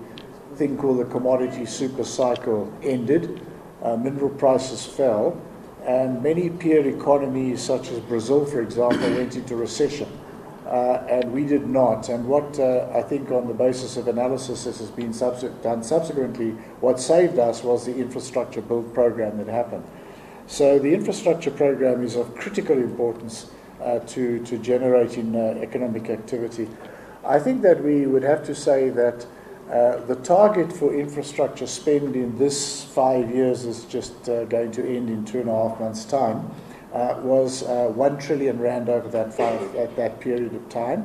thing called the commodity super cycle ended, mineral prices fell, and many peer economies, such as Brazil, for example, went into recession. And we did not. And what I think on the basis of analysis that has been done subsequently, what saved us was the infrastructure build program that happened. So the infrastructure program is of critical importance to generating economic activity. I think that we would have to say that the target for infrastructure spend in this 5 years is just going to end in 2.5 months' time. Was 1 trillion rand over that period of time,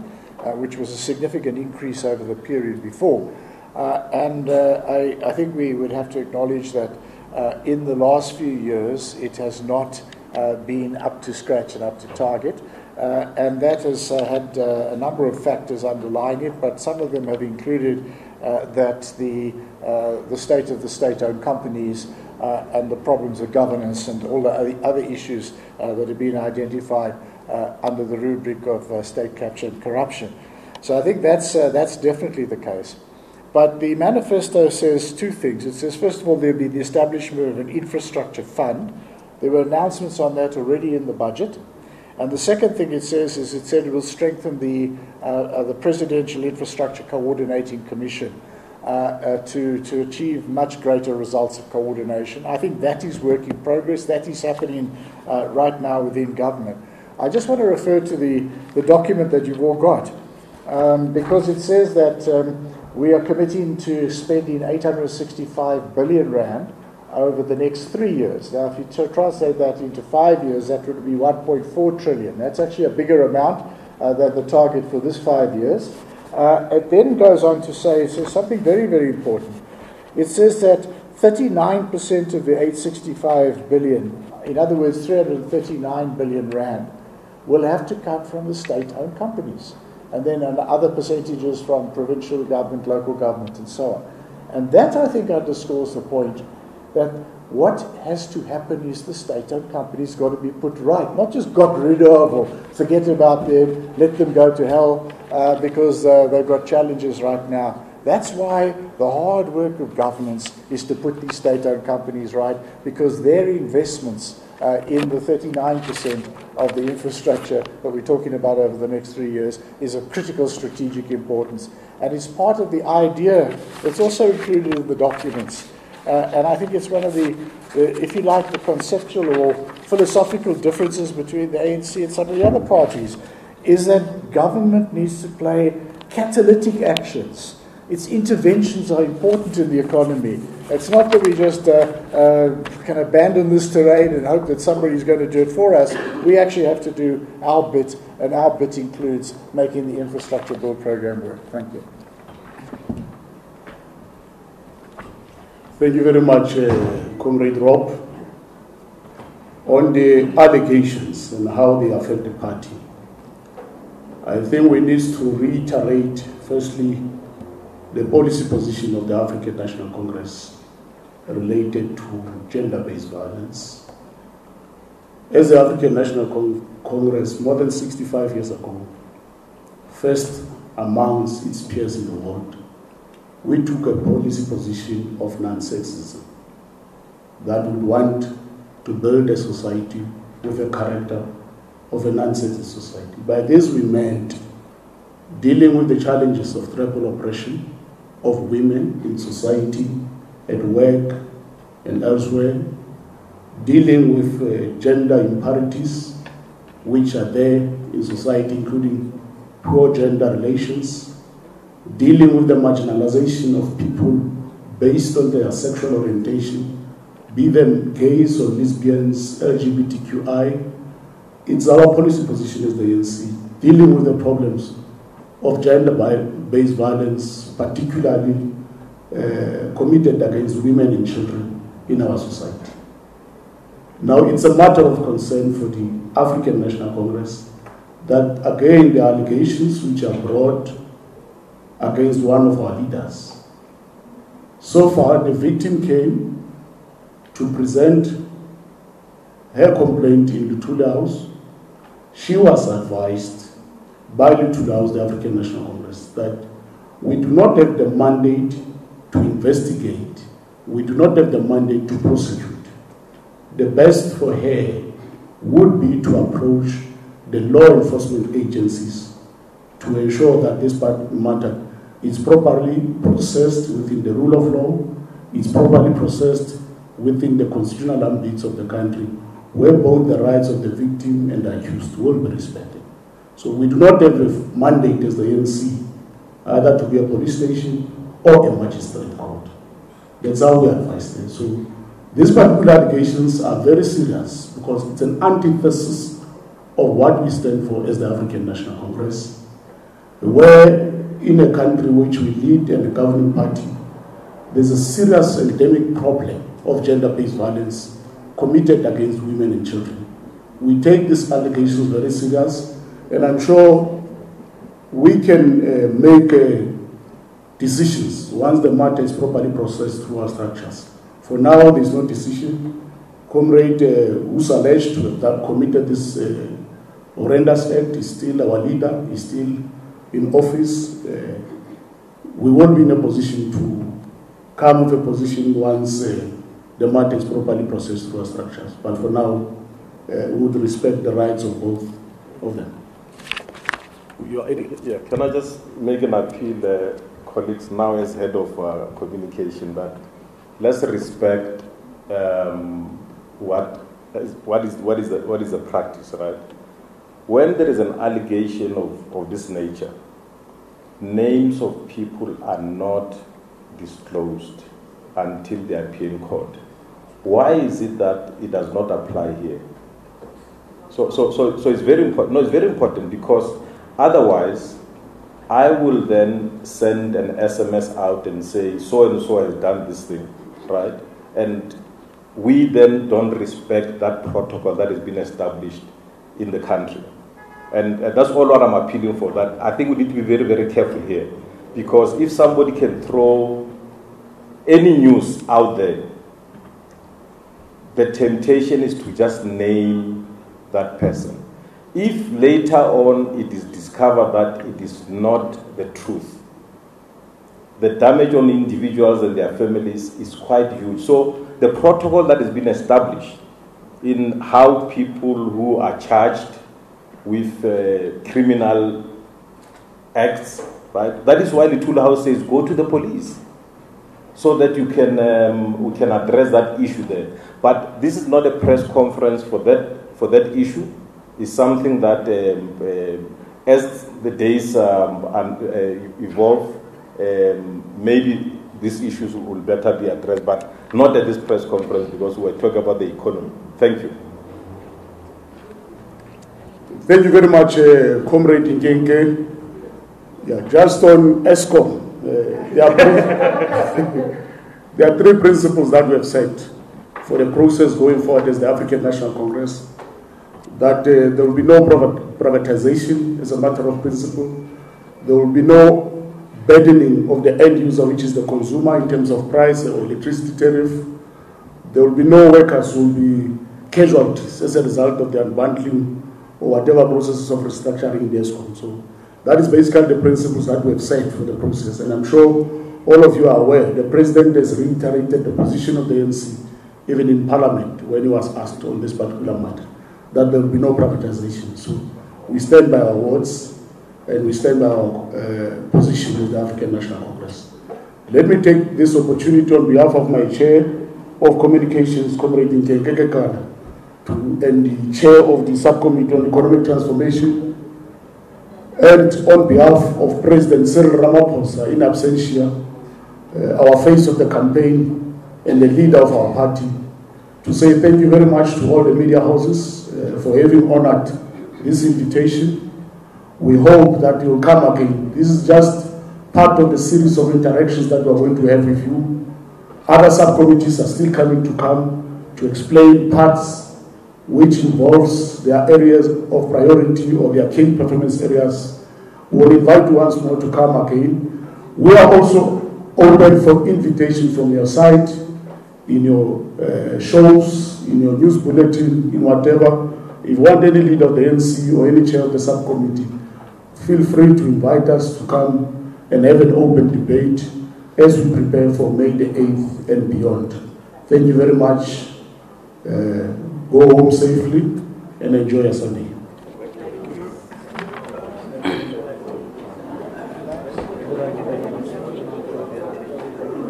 which was a significant increase over the period before. And I think we would have to acknowledge that in the last few years, it has not been up to scratch and up to target. And that has had a number of factors underlying it, but some of them have included that the state of the state-owned companies and the problems of governance and all the other issues that have been identified under the rubric of state capture and corruption. So I think that's definitely the case. But the manifesto says two things. It says, first of all, there'll be the establishment of an infrastructure fund. There were announcements on that already in the budget. And the second thing it says is it said it will strengthen the Presidential Infrastructure Coordinating Commission to achieve much greater results of coordination. I think that is work in progress. That is happening right now within government. I just want to refer to the document that you've all got, because it says that we are committing to spending 865 billion rand over the next 3 years. Now, if you translate that into 5 years, that would be 1.4 trillion. That's actually a bigger amount than the target for this 5 years. It then goes on to say, it says something very, very important. It says that 39% of the 865 billion, in other words, 339 billion rand, will have to come from the state-owned companies. And then other percentages from provincial government, local government, and so on. And that, I think, underscores the point that what has to happen is the state-owned companies got to be put right, not just got rid of or forget about them, let them go to hell because they've got challenges right now. That's why the hard work of governance is to put these state-owned companies right, because their investments in the 39% of the infrastructure that we're talking about over the next 3 years is of critical strategic importance. And it's part of the idea, it's also included in the documents. And I think it's one of the, if you like, the conceptual or philosophical differences between the ANC and some of the other parties, is that government needs to play catalytic actions. Its interventions are important in the economy. It's not that we just can abandon this terrain and hope that somebody's going to do it for us. We actually have to do our bit, and our bit includes making the infrastructure build program work. Thank you. Thank you very much, Comrade Rob. On the allegations and how they affect the party, I think we need to reiterate, firstly, the policy position of the African National Congress related to gender-based violence. As the African National Congress, more than 65 years ago, first amongst its peers in the world, we took a policy position of non-sexism, that we want to build a society with a character of a non-sexist society. By this we meant dealing with the challenges of triple oppression of women in society, at work and elsewhere, dealing with gender imparities which are there in society, including poor gender relations, dealing with the marginalization of people based on their sexual orientation, be them gays or lesbians, LGBTQI. It's our policy position as the ANC, dealing with the problems of gender-based violence, particularly committed against women and children in our society. Now, it's a matter of concern for the African National Congress that, again, the allegations which are brought against one of our leaders. So far, the victim came to present her complaint in Luthuli House. She was advised by Luthuli House, the African National Congress, that we do not have the mandate to investigate. We do not have the mandate to prosecute. The best for her would be to approach the law enforcement agencies to ensure that this matter is properly processed within the rule of law, is properly processed within the constitutional ambits of the country, where both the rights of the victim and the accused will be respected. So we do not have a mandate as the ANC either to be a police station or a magistrate court. That's how we advise them. So these particular allegations are very serious because it's an antithesis of what we stand for as the African National Congress, where in a country which we lead and a governing party, there's a serious endemic problem of gender-based violence committed against women and children. We take these allegations very serious, and I'm sure we can make decisions once the matter is properly processed through our structures. For now, there's no decision. Comrade who's alleged to have committed this horrendous act is still our leader, is still in office. We won't be in a position to come with a position once the matter is properly processed through our structures. But for now, we would respect the rights of both of them. Yeah, can I just make an appeal, colleagues, now as head of communication, that let's respect what is the practice, right? When there is an allegation of this nature, names of people are not disclosed until they appear in court. Why is it that it does not apply here? So it's very important. No, it's very important because otherwise, I will then send an SMS out and say, so and so has done this thing, right? And we then don't respect that protocol that has been established in the country. And that's all what I'm appealing for, that I think we need to be very, very careful here. Because if somebody can throw any news out there, the temptation is to just name that person. If later on it is discovered that it is not the truth, the damage on individuals and their families is quite huge. So the protocol that has been established in how people who are charged with criminal acts, right? That is why the Luthuli House says go to the police, so that you can we can address that issue there. But this is not a press conference for that issue. It's something that as the days evolve, maybe these issues will better be addressed, but not at this press conference because we're talking about the economy. Thank you. Thank you very much, Comrade Nkenke. Yeah, just on Eskom, there are three principles that we have set for the process going forward as the African National Congress. That there will be no privatization as a matter of principle. There will be no burdening of the end user, which is the consumer, in terms of price or electricity tariff. There will be no workers who will be casualties as a result of the unbundling or whatever processes of restructuring in the Eskom. So that is basically the principles that we have set for the process. And I'm sure all of you are aware, the President has reiterated the position of the ANC, even in Parliament, when he was asked on this particular matter, that there will be no privatization. So we stand by our words, and we stand by our position with the African National Congress. Let me take this opportunity on behalf of my Chair of Communications, Comrade Nkeke Kana, and the Chair of the Subcommittee on Economic Transformation, and on behalf of President Cyril Ramaphosa, in absentia, our face of the campaign and the leader of our party, to say thank you very much to all the media houses for having honored this invitation. We hope that you will come again. This is just part of the series of interactions that we are going to have with you. Other subcommittees are still coming to explain parts which involves their areas of priority or their key performance areas. We will invite you once more to come again. We are also open for invitation from your side, in your shows, in your news bulletin, in whatever. If you want any leader of the NC or any chair of the subcommittee, feel free to invite us to come and have an open debate as we prepare for May the 8th and beyond. Thank you very much. Go home safely and enjoy your Sunday.